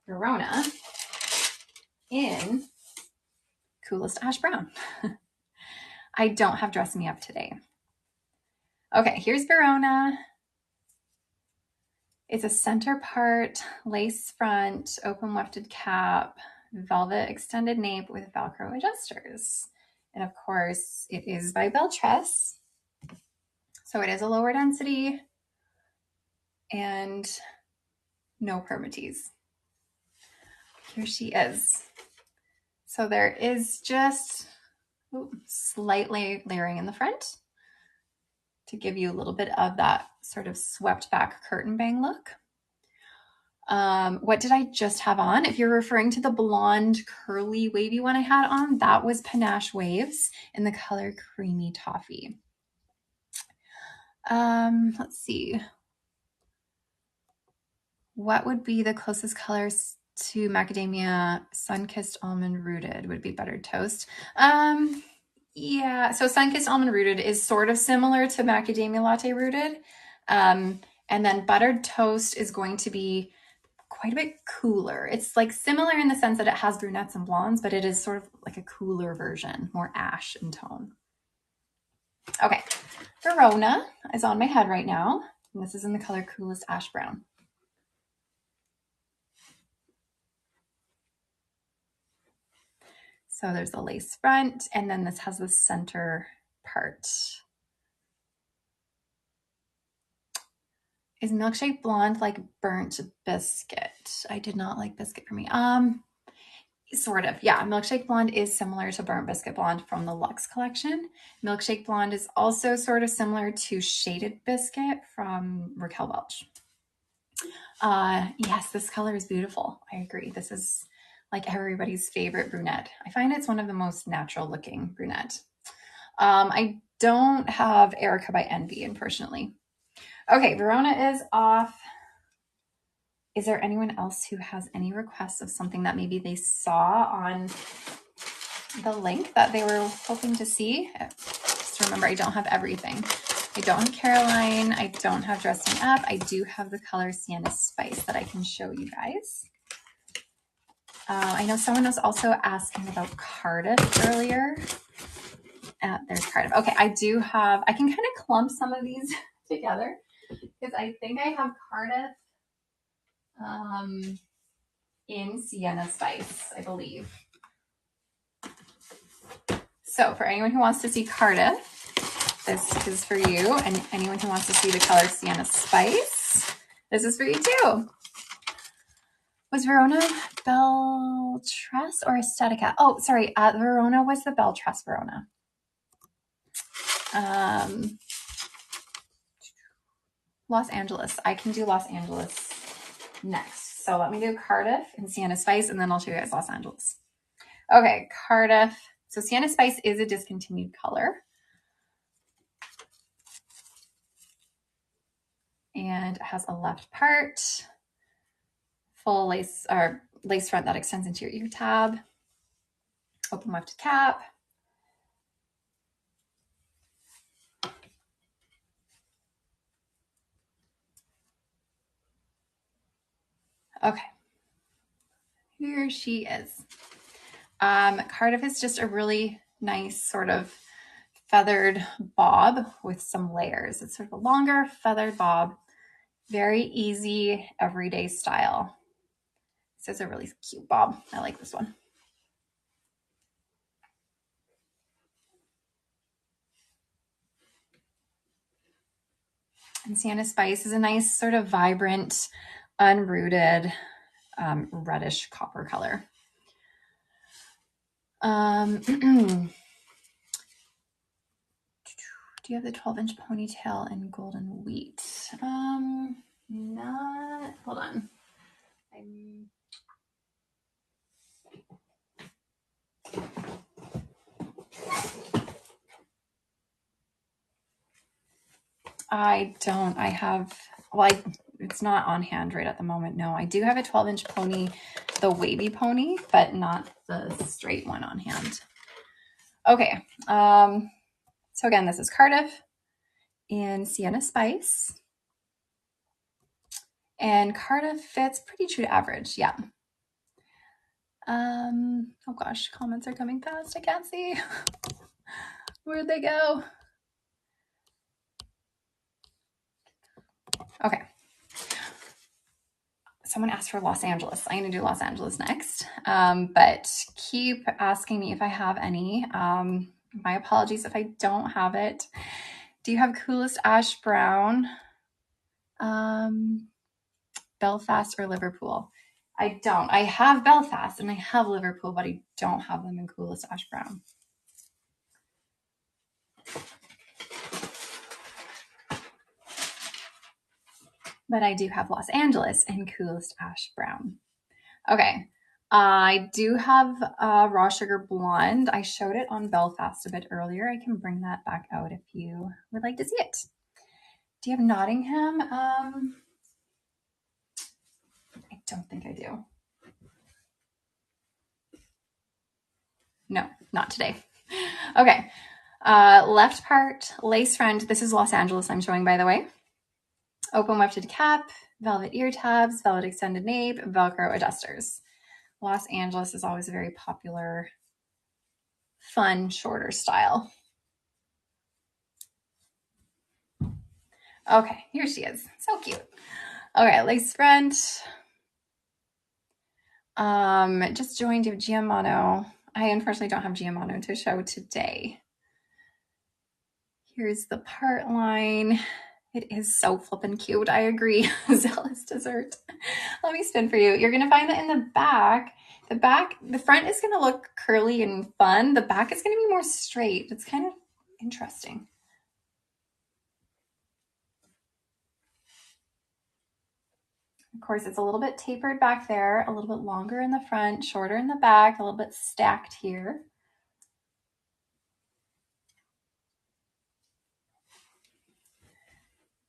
S1: Verona in Coolest Ash Brown. I don't have Dress Me Up today. Okay, here's Verona. It's a center part, lace front, open wefted cap, velvet extended nape with Velcro adjusters. And of course, it is by Belle Tress. So it is a lower density and no permatease. Here she is. So there is just slightly layering in the front to give you a little bit of that sort of swept back curtain bang look. What did I just have on? If you're referring to the blonde curly wavy one I had on, that was Panache Waves in the color Creamy Toffee. Let's see. What would be the closest colors to macadamia? Sun-kissed almond rooted would be buttered toast. Yeah, so sun-kissed almond rooted is sort of similar to macadamia latte rooted. And then buttered toast is going to be quite a bit cooler. It's like similar in the sense that it has brunettes and blondes, but it is sort of like a cooler version, more ash in tone. Okay, Verona is on my head right now. And this is in the color Coolest Ash Brown. So there's the lace front, and then this has the center part. Is Milkshake Blonde like burnt biscuit? I did not like biscuit for me. Sort of, yeah. Milkshake Blonde is similar to Burnt Biscuit Blonde from the Luxe collection. Milkshake Blonde is also sort of similar to Shaded Biscuit from Raquel Welch. Yes, this color is beautiful. I agree. This is like everybody's favorite brunette. I find it's one of the most natural looking brunette. I don't have Erica by Envy, unfortunately. Okay, Verona is off. Is there anyone else who has any requests of something that maybe they saw on the link that they were hoping to see? Just remember, I don't have everything. I don't have Caroline. I don't have Dressing Up. I do have the color Sienna Spice that I can show you guys. I know someone was also asking about Cardiff earlier. There's Cardiff. Okay, I do have, I can kind of clump some of these together because I think I have Cardiff in Sienna Spice, I believe. So for anyone who wants to see Cardiff, this is for you. And anyone who wants to see the color Sienna Spice, this is for you too. Was Verona Belle Tress or Estetica? Oh, sorry. Verona was the Belle Tress Verona. Los Angeles. I can do Los Angeles next. So let me do Cardiff and Sienna Spice, and then I'll show you guys Los Angeles. Okay, Cardiff. So Sienna Spice is a discontinued color. And it has a left part, full lace or lace front that extends into your ear tab, open wefted cap. Okay, here she is. Cardiff is just a really nice sort of feathered bob with some layers. It's sort of a longer feathered bob, very easy everyday style. This is a really cute bob. I like this one. And Sienna Spice is a nice sort of vibrant, unrooted, reddish copper color. Do you have the 12-inch ponytail in golden wheat? Not, hold on. I don't, I have, well, it's not on hand right at the moment. No, I do have a 12-inch pony, the wavy pony, but not the straight one on hand. Okay. So again, this is Cardiff in Sienna Spice. And Cardiff fits pretty true to average. Yeah. Oh gosh, comments are coming fast. I can't see. Where'd they go? Okay. Someone asked for Los Angeles. I'm going to do Los Angeles next. But keep asking me if I have any. My apologies if I don't have it. Do you have Coolest Ash Brown, Belfast, or Liverpool? I don't. I have Belfast and I have Liverpool, but I don't have them in Coolest Ash Brown. But I do have Los Angeles in Coolest Ash Brown. Okay. I do have Raw Sugar Blonde. I showed it on Belfast a bit earlier. I can bring that back out if you would like to see it. Do you have Nottingham? I don't think I do. No, not today. Okay. Left part, lace front. This is Los Angeles I'm showing, by the way. Open wefted cap, velvet ear tabs, velvet extended nape, Velcro adjusters. Los Angeles is always a very popular, fun, shorter style. Okay, here she is. So cute. Okay, lace front. Just joined you, Giamano. I unfortunately don't have Giamano to show today. Here's the part line. It is so flippin' cute. I agree. Zealous dessert. Let me spin for you. You're going to find that in the back. The front is going to look curly and fun. The back is going to be more straight. It's kind of interesting. Of course, it's a little bit tapered back there, a little bit longer in the front, shorter in the back, a little bit stacked here.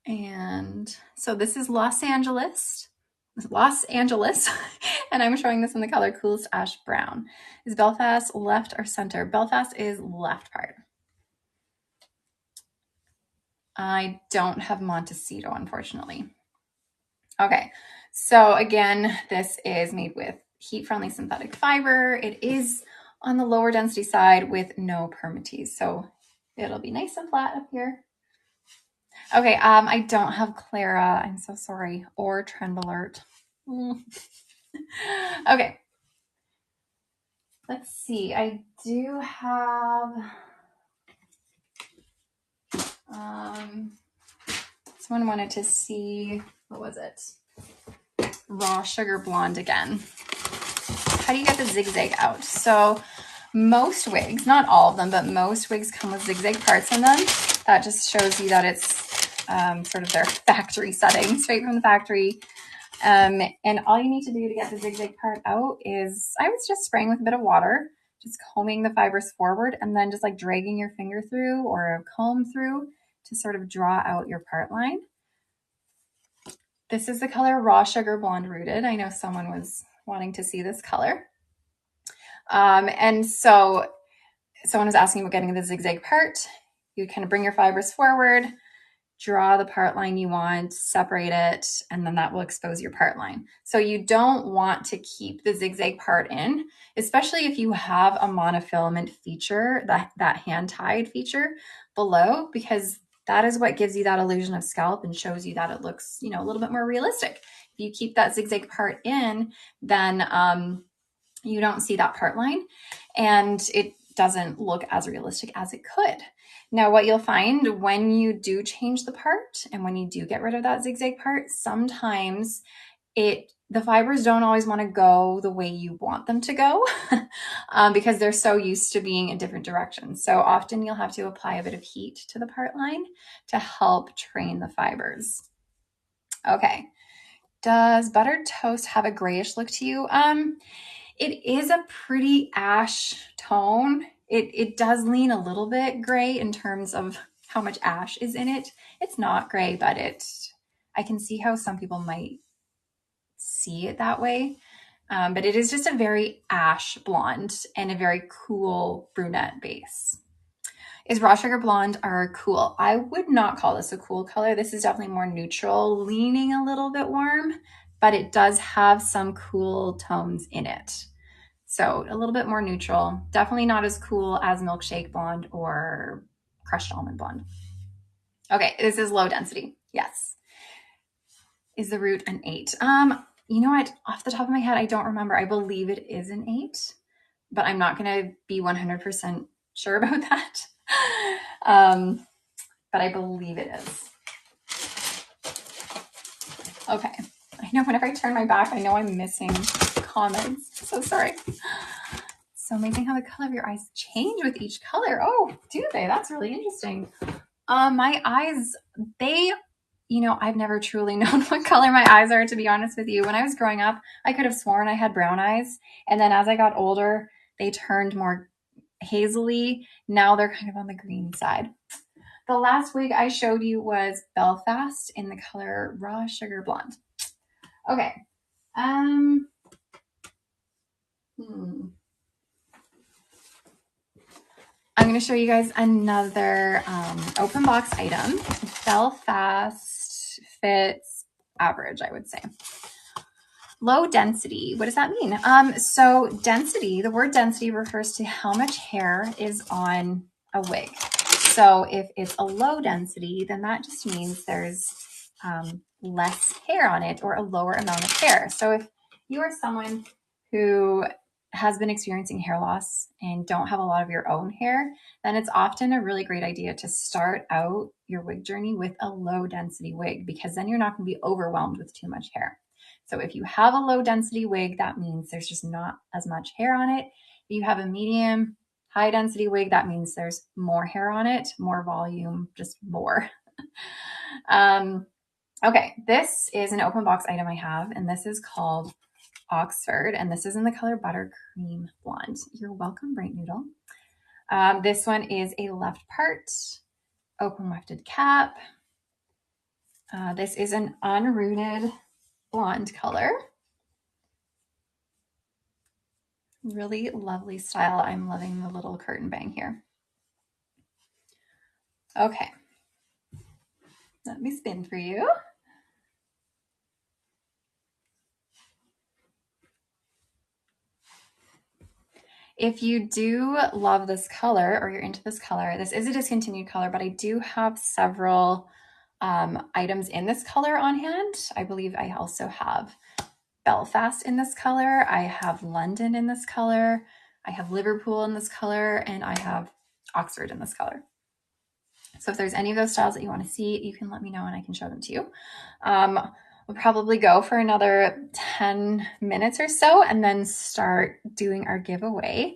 S1: And so this is Los Angeles, and I'm showing this in the color Coolest Ash Brown. Is Belfast left or center? Belfast is left part. I don't have Montecito, unfortunately. Okay, so again, this is made with heat-friendly synthetic fiber. It is on the lower density side with no permatease, so it'll be nice and flat up here. Okay, I don't have Clara. I'm so sorry. Or Trend Alert. Okay. Let's see. I do have someone wanted to see, what was it? Raw Sugar Blonde again. How do you get the zigzag out? So most wigs, not all of them, but most wigs come with zigzag parts in them. That just shows you that it's sort of their factory setting, straight from the factory. And all you need to do to get the zigzag part out is, I was just spraying with a bit of water, just combing the fibers forward, and then just like dragging your finger through or a comb through to sort of draw out your part line. This is the color Raw Sugar Blonde Rooted. I know someone was wanting to see this color. And so someone was asking about getting the zigzag part. You kind of bring your fibers forward, draw the part line you want, separate it, and then that will expose your part line. So you don't want to keep the zigzag part in, especially if you have a monofilament feature, that hand-tied feature below, because that is what gives you that illusion of scalp and shows you that it looks, you know, a little bit more realistic. If you keep that zigzag part in, then you don't see that part line and it doesn't look as realistic as it could. Now, what you'll find when you do change the part and when you do get rid of that zigzag part, sometimes the fibers don't always want to go the way you want them to go because they're so used to being in different directions. So often you'll have to apply a bit of heat to the part line to help train the fibers. Okay. Does buttered toast have a grayish look to you? It is a pretty ash tone. It does lean a little bit gray in terms of how much ash is in it. It's not gray, but I can see how some people might see it that way. But it is just a very ash blonde and a very cool brunette base. Is Raw Sugar Blonde cool? I would not call this a cool color. This is definitely more neutral, leaning a little bit warm, but it does have some cool tones in it. So a little bit more neutral. Definitely not as cool as Milkshake Blonde or Crushed Almond Blonde. Okay, this is low density. Yes. Is the root an 8? You know what? Off the top of my head, I don't remember. I believe it is an 8, but I'm not going to be 100% sure about that. But I believe it is. Okay. I know whenever I turn my back, I know I'm missing comments. So sorry. So amazing how the color of your eyes change with each color. Oh, do they? That's really interesting. My eyes, I've never truly known what color my eyes are, to be honest with you. When I was growing up, I could have sworn I had brown eyes. And then as I got older, they turned more hazily. Now they're kind of on the green side. The last wig I showed you was Belfast in the color Raw Sugar Blonde. Okay. I'm going to show you guys another open box item. Belfast fits average, I would say. Low density. What does that mean? So density, the word density refers to how much hair is on a wig. So if it's a low density, then that just means there's less hair on it or a lower amount of hair. So if you are someone who has been experiencing hair loss and don't have a lot of your own hair, then it's often a really great idea to start out your wig journey with a low density wig, because then you're not going to be overwhelmed with too much hair. So if you have a low density wig, that means there's just not as much hair on it. If you have a medium, high density wig, that means there's more hair on it, more volume, just more. Okay, this is an open box item I have, and this is called Oxford, and this is in the color Buttercream Blonde. You're welcome, Bright Noodle. This one is a left part, open wefted cap. This is an unrooted blonde color. Really lovely style. I'm loving the little curtain bang here. Okay, let me spin for you. If you do love this color or you're into this color, this is a discontinued color, but I do have several items in this color on hand. I believe I also have Belfast in this color. I have London in this color. I have Liverpool in this color, and I have Oxford in this color. So if there's any of those styles that you want to see, you can let me know and I can show them to you. We'll probably go for another 10 minutes or so and then start doing our giveaway.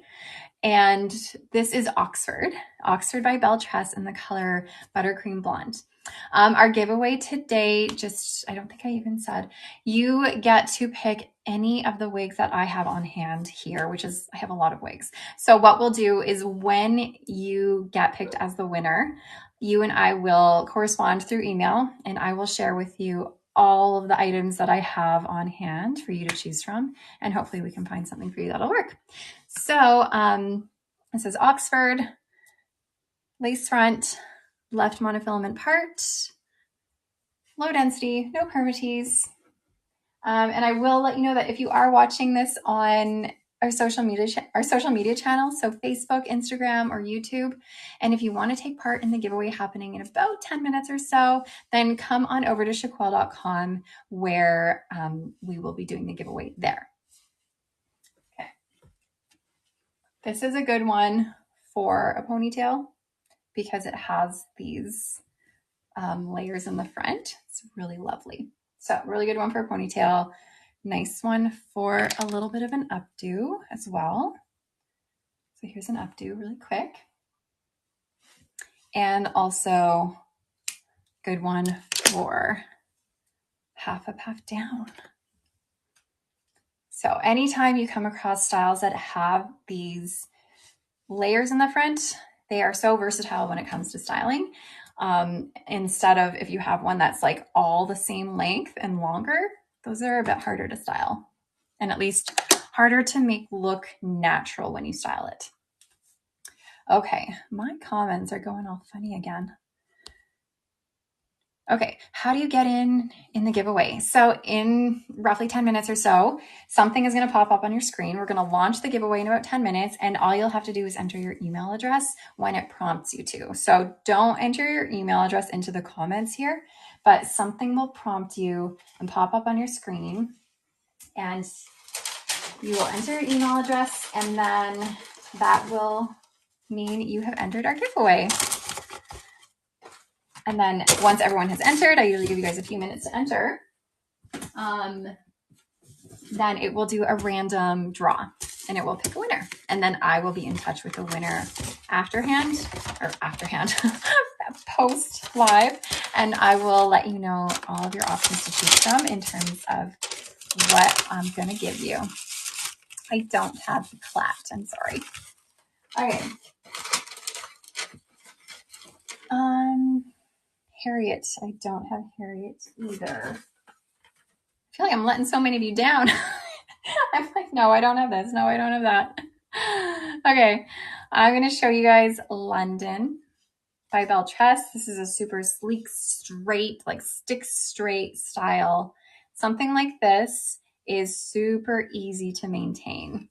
S1: And this is Oxford by Belle Tress in the color Buttercream Blonde. Our giveaway today, I don't think I even said, you get to pick any of the wigs that I have on hand here, I have a lot of wigs. So what we'll do is when you get picked as the winner, you and I will correspond through email, and I will share with you all of the items that I have on hand for you to choose from, and hopefully we can find something for you that'll work. So this is Oxford, lace front, left monofilament part, low density, no permatease. And I will let you know that if you are watching this on our social media channels, so Facebook, Instagram, or YouTube, and if you want to take part in the giveaway happening in about 10 minutes or so, then come on over to chiquel.com where we will be doing the giveaway there. Okay. This is a good one for a ponytail because it has these layers in the front. It's really lovely. So really good one for a ponytail. Nice one for a little bit of an updo as well. So here's an updo really quick. And also good one for half up, half down. So anytime you come across styles that have these layers in the front, they are so versatile when it comes to styling. Instead of if you have one that's like all the same length and longer, those are a bit harder to style, and at least harder to make look natural when you style it. Okay, my comments are going all funny again. Okay, how do you get in the giveaway? So in roughly 10 minutes or so, something is going to pop up on your screen. We're going to launch the giveaway in about 10 minutes, and all you'll have to do is enter your email address when it prompts you to. So don't enter your email address into the comments here, but something will prompt you and pop up on your screen, and you will enter your email address, and then that will mean you have entered our giveaway. And then once everyone has entered, I usually give you guys a few minutes to enter. then it will do a random draw and it will pick a winner. And then I will be in touch with the winner post live. And I will let you know all of your options to choose from in terms of what I'm going to give you. I don't have the clapped. I'm sorry. Okay. Harriet. I don't have Harriet either. I feel like I'm letting so many of you down. I'm like, no, I don't have this. No, I don't have that. Okay. I'm going to show you guys London by Belle Tress. This is a super sleek, straight, like stick straight style. Something like this is super easy to maintain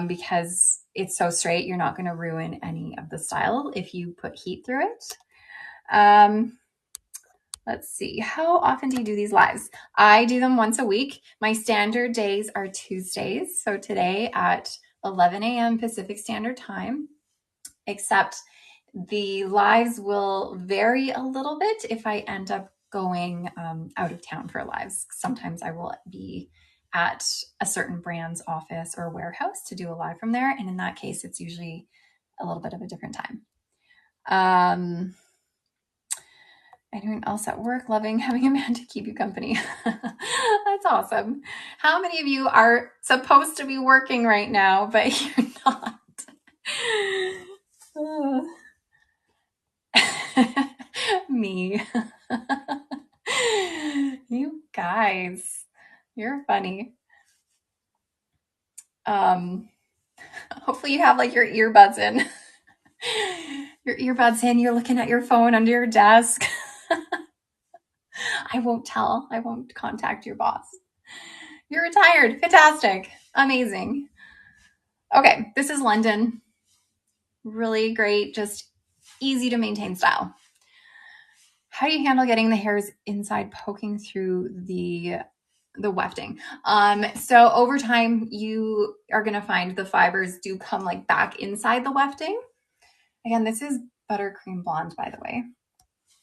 S1: because it's so straight. You're not going to ruin any of the style if you put heat through it. Let's see. How often do you do these lives? I do them once a week. My standard days are Tuesdays. So today at 11 a.m. Pacific Standard Time, except the lives will vary a little bit if I end up going out of town for lives. Sometimes I will be at a certain brand's office or warehouse to do a live from there. And in that case, it's usually a little bit of a different time. Anyone else at work loving having a man to keep you company? That's awesome. How many of you are supposed to be working right now, but you're not? Me. You guys, you're funny. Hopefully you have like your earbuds in. Your earbuds in, you're looking at your phone under your desk. I won't tell. I won't contact your boss. You're retired. Fantastic. Amazing. Okay, this is London. Really great, just easy to maintain style. How do you handle getting the hairs inside poking through the wefting? So over time, you are going to find the fibers do come like back inside the wefting. Again, this is buttercream blonde, by the way,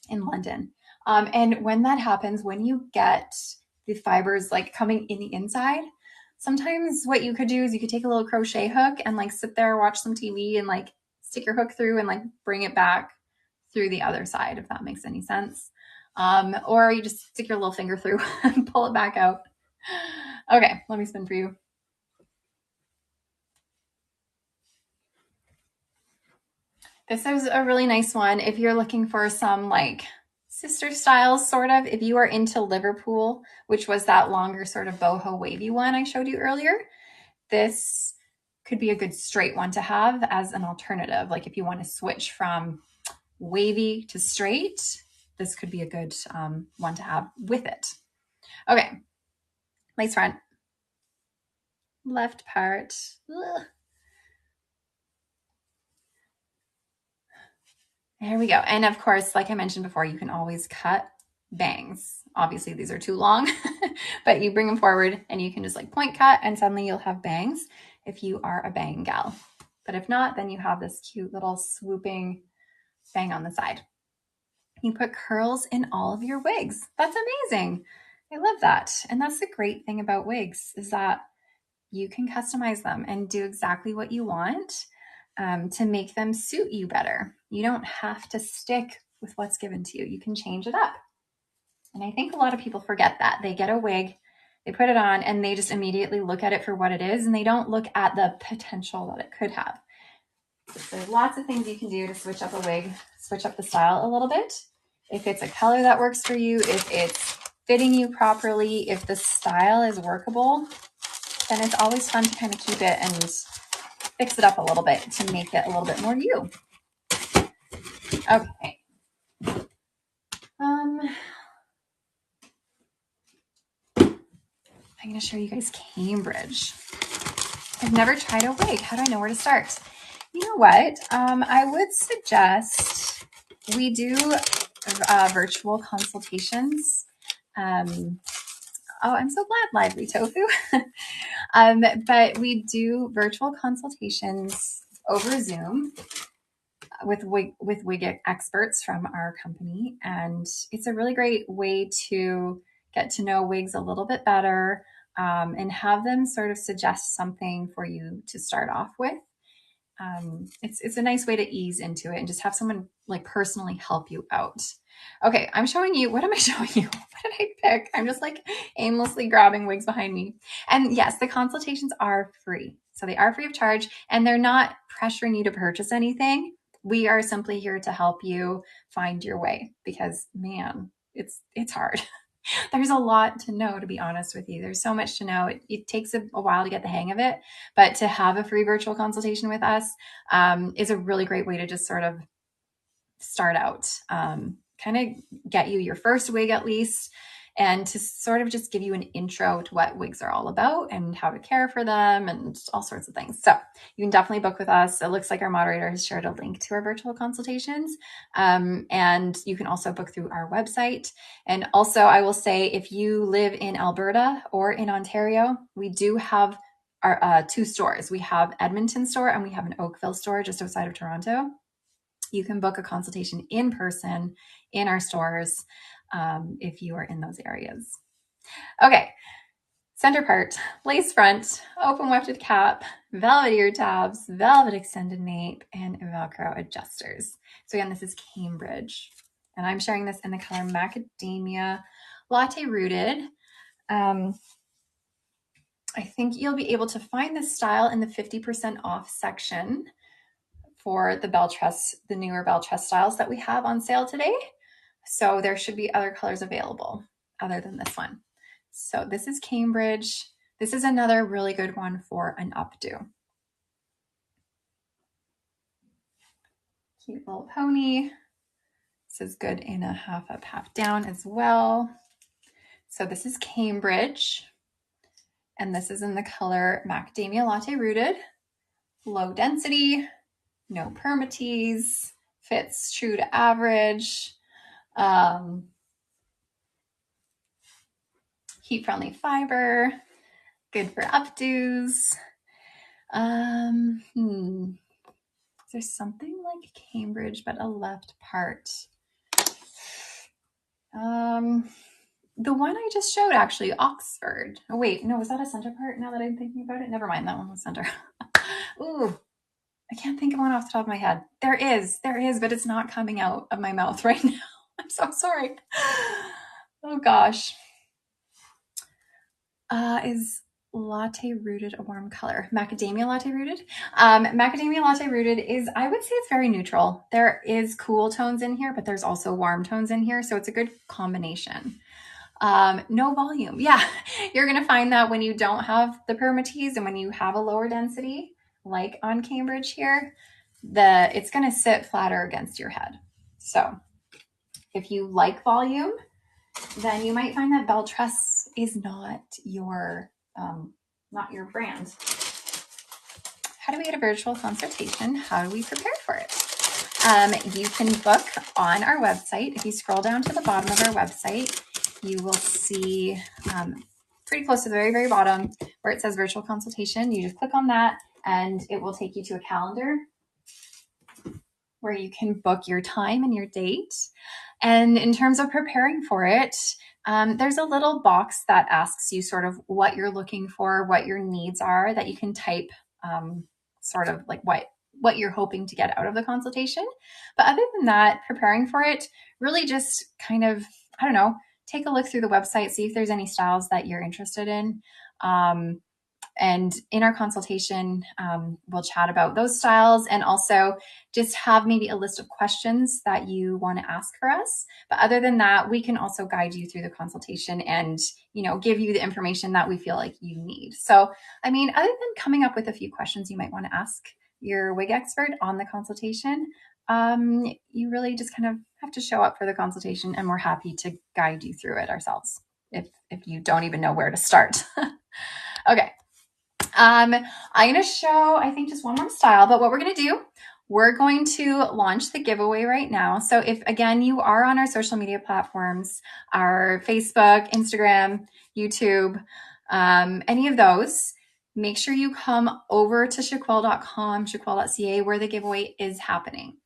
S1: in London. And when that happens, when you get the fibers like coming in the inside, sometimes what you could do is you could take a little crochet hook and like sit there, watch some TV and like stick your hook through and like bring it back through the other side, if that makes any sense. Or you just stick your little finger through and pull it back out. Okay, let me spin for you. This is a really nice one if you're looking for some like sister styles, sort of. If you are into Liverpool, which was that longer sort of boho wavy one I showed you earlier, this could be a good straight one to have as an alternative. Like if you want to switch from wavy to straight, this could be a good one to have with it. Okay, lace front, left part. Ugh. There we go. And of course, like I mentioned before, you can always cut bangs. Obviously, these are too long, but you bring them forward and you can just like point cut and suddenly you'll have bangs if you are a bang gal. But if not, then you have this cute little swooping bang on the side. You put curls in all of your wigs. That's amazing. I love that. And that's the great thing about wigs is that you can customize them and do exactly what you want to make them suit you better. You don't have to stick with what's given to you. You can change it up. And I think a lot of people forget that. They get a wig, they put it on, and they just immediately look at it for what it is, and they don't look at the potential that it could have. There's lots of things you can do to switch up a wig, switch up the style a little bit. If it's a color that works for you, if it's fitting you properly, if the style is workable, then it's always fun to kind of keep it and fix it up a little bit to make it a little bit more you. Okay. I'm going to show you guys Cambridge. I've never tried a wig. How do I know where to start? You know what? I would suggest we do virtual consultations. Oh, I'm so glad, Lively Tofu. But we do virtual consultations over Zoom with wig experts from our company. And it's a really great way to get to know wigs a little bit better, and have them sort of suggest something for you to start off with. It's a nice way to ease into it and just have someone like personally help you out. Okay, I'm showing you, what am I showing you? What did I pick? I'm just like aimlessly grabbing wigs behind me. And yes, the consultations are free. So they are free of charge and they're not pressuring you to purchase anything. We are simply here to help you find your way because man, it's hard. There's a lot to know, to be honest with you. There's so much to know. It takes a while to get the hang of it, but to have a free virtual consultation with us is a really great way to just sort of start out, kind of get you your first wig at least, and to sort of just give you an intro to what wigs are all about and how to care for them and all sorts of things. So you can definitely book with us. It looks like our moderator has shared a link to our virtual consultations. And you can also book through our website. And also I will say, if you live in Alberta or in Ontario, we do have our two stores. We have Edmonton store and we have an Oakville store just outside of Toronto. You can book a consultation in person in our stores if you are in those areas. Okay, center part, lace front, open wefted cap, velvet ear tabs, velvet extended nape, and Velcro adjusters. So again, this is Cambridge, and I'm sharing this in the color Macadamia Latte Rooted. I think you'll be able to find this style in the 50% off section for the Belle Tress, the newer Belle Tress styles that we have on sale today. So there should be other colors available other than this one. So this is Cambridge. This is another really good one for an updo. Cute little pony. This is good in a half up, half down as well. So this is Cambridge. And this is in the color Macadamia Latte Rooted. Low density, no permatease, fits true to average. Heat-friendly fiber, good for updos. There's something like Cambridge, but a left part. The one I just showed, actually, Oxford. Oh, wait, no, was that a center part now that I'm thinking about it? Never mind, that one was center. Ooh, I can't think of one off the top of my head. There is, but it's not coming out of my mouth right now. I'm so sorry. Oh gosh. Is Latte Rooted a warm color? Macadamia Latte Rooted? Macadamia Latte Rooted is, I would say it's very neutral. There is cool tones in here, but there's also warm tones in here. So it's a good combination. No volume. Yeah, you're going to find that when you don't have the permatease and when you have a lower density, like on Cambridge here, it's going to sit flatter against your head. So if you like volume, then you might find that Belle Tress is not your brand. How do we get a virtual consultation? How do we prepare for it? You can book on our website. If you scroll down to the bottom of our website, you will see pretty close to the very, very bottom where it says virtual consultation. You just click on that and it will take you to a calendar where you can book your time and your date. And in terms of preparing for it, there's a little box that asks you sort of what you're looking for, what your needs are, that you can type sort of like what you're hoping to get out of the consultation. But other than that, preparing for it, really just kind of, I don't know, take a look through the website, see if there's any styles that you're interested in. And in our consultation, we'll chat about those styles and also just have maybe a list of questions that you want to ask for us. But other than that, we can also guide you through the consultation and, give you the information that we feel like you need. So, I mean, other than coming up with a few questions you might want to ask your wig expert on the consultation, you really just kind of have to show up for the consultation and we're happy to guide you through it ourselves if you don't even know where to start. Okay. I'm going to show, I think, just one more style, but what we're going to do, we're going to launch the giveaway right now. So if, again, you are on our social media platforms, our Facebook, Instagram, YouTube, any of those, make sure you come over to chiquel.com, chiquel.ca, where the giveaway is happening.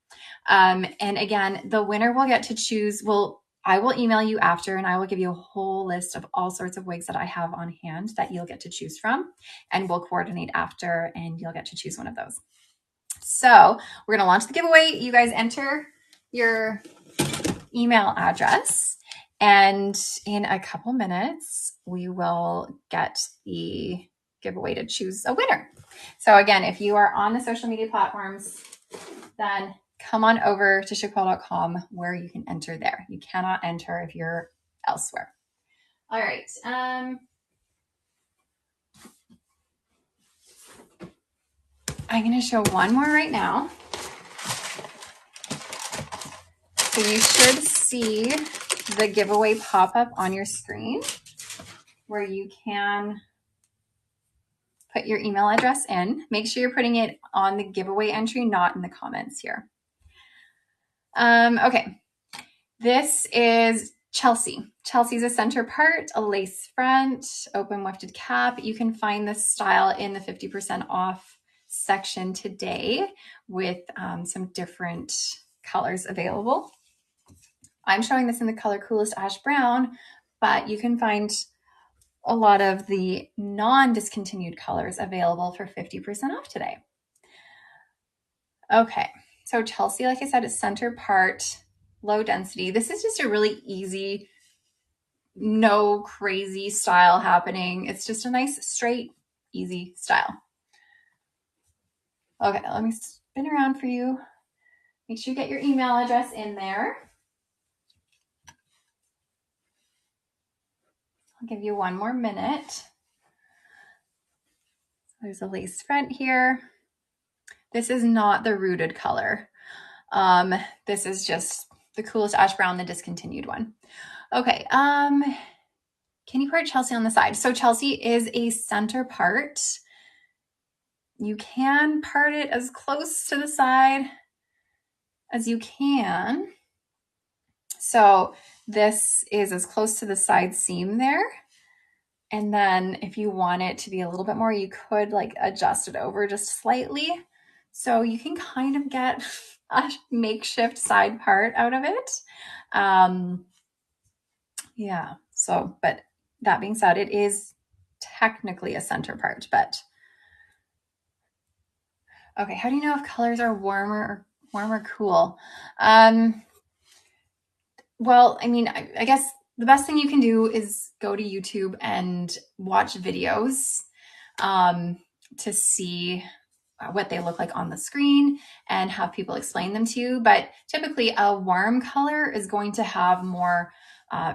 S1: And again, the winner will get to choose, I will email you after and I will give you a whole list of all sorts of wigs that I have on hand that you'll get to choose from, and we'll coordinate after and you'll get to choose one of those. So we're going to launch the giveaway. You guys enter your email address, and in a couple minutes, we will get the giveaway to choose a winner. So again, if you are on the social media platforms, then come on over to chiquel.com where you can enter there. You cannot enter if you're elsewhere. All right. I'm going to show one more right now. So you should see the giveaway pop up on your screen where you can put your email address in. Make sure you're putting it on the giveaway entry, not in the comments here. Okay, this is Chelsea. Chelsea's a center part, a lace front, open wefted cap. You can find this style in the 50% off section today with some different colors available. I'm showing this in the color Coolest Ash Brown, but you can find a lot of the non-discontinued colors available for 50% off today. Okay, so Chelsea, like I said, is center part, low density. This is just a really easy, no crazy style happening. It's just a nice, straight, easy style. Okay, let me spin around for you. Make sure you get your email address in there. I'll give you one more minute. There's a lace front here. This is not the rooted color. This is just the Coolest Ash Brown, the discontinued one. Okay, can you part Chelsea on the side? So Chelsea is a center part. You can part it as close to the side as you can. So this is as close to the side seam there. And then if you want it to be a little bit more, you could like adjust it over just slightly. So you can kind of get a makeshift side part out of it. Yeah, so, but that being said, it is technically a center part, but okay, how do you know if colors are warm or cool? Well, I mean, I guess the best thing you can do is go to YouTube and watch videos to see what they look like on the screen and have people explain them to you. But typically a warm color is going to have more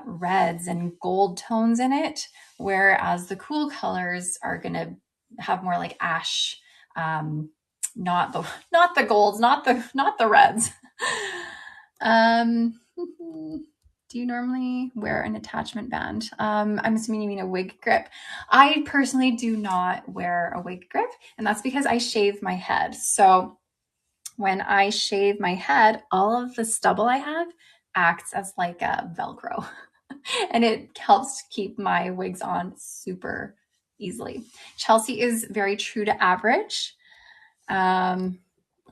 S1: reds and gold tones in it, whereas the cool colors are going to have more like ash, not the golds, not the reds. Do you normally wear an attachment band? I'm assuming you mean a wig grip. I personally do not wear a wig grip, and that's because I shave my head. So when I shave my head, all of the stubble I have acts as like a Velcro, and it helps keep my wigs on super easily. Chelsea is very true to average.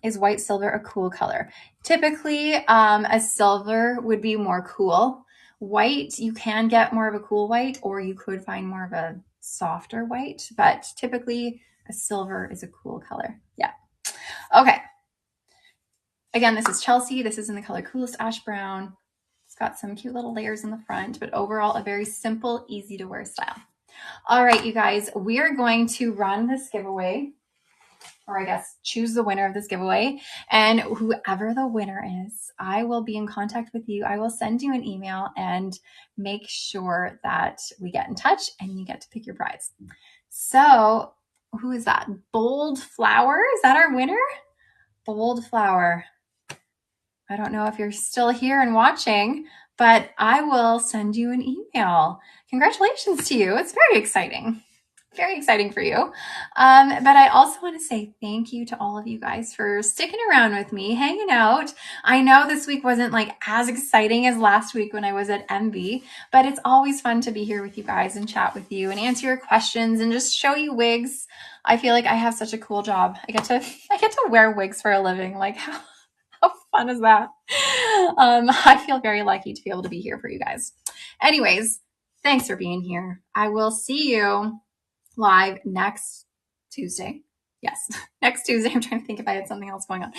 S1: Is white silver a cool color? Typically, a silver would be more cool. White, you can get more of a cool white, or you could find more of a softer white, but typically a silver is a cool color. Yeah. Okay. Again, this is Chelsea. This is in the color Coolest Ash Brown. It's got some cute little layers in the front, but overall a very simple, easy to wear style. All right, you guys, we are going to run this giveaway, or I guess choose the winner of this giveaway. And whoever the winner is, I will be in contact with you. I will send you an email and make sure that we get in touch and you get to pick your prize. So who is that? Bold Flower, is that our winner? Bold Flower. I don't know if you're still here and watching, but I will send you an email. Congratulations to you. It's very exciting. Very exciting for you. But I also want to say thank you to all of you guys for sticking around with me, hanging out. I know this week wasn't like as exciting as last week when I was at MB, but it's always fun to be here with you guys and chat with you and answer your questions and just show you wigs. I feel like I have such a cool job. I get to wear wigs for a living. Like how fun is that? I feel very lucky to be able to be here for you guys. Anyways, thanks for being here. I will see you live next Tuesday. Yes, next Tuesday. I'm trying to think if I had something else going on.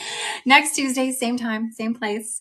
S1: Next Tuesday, same time, same place.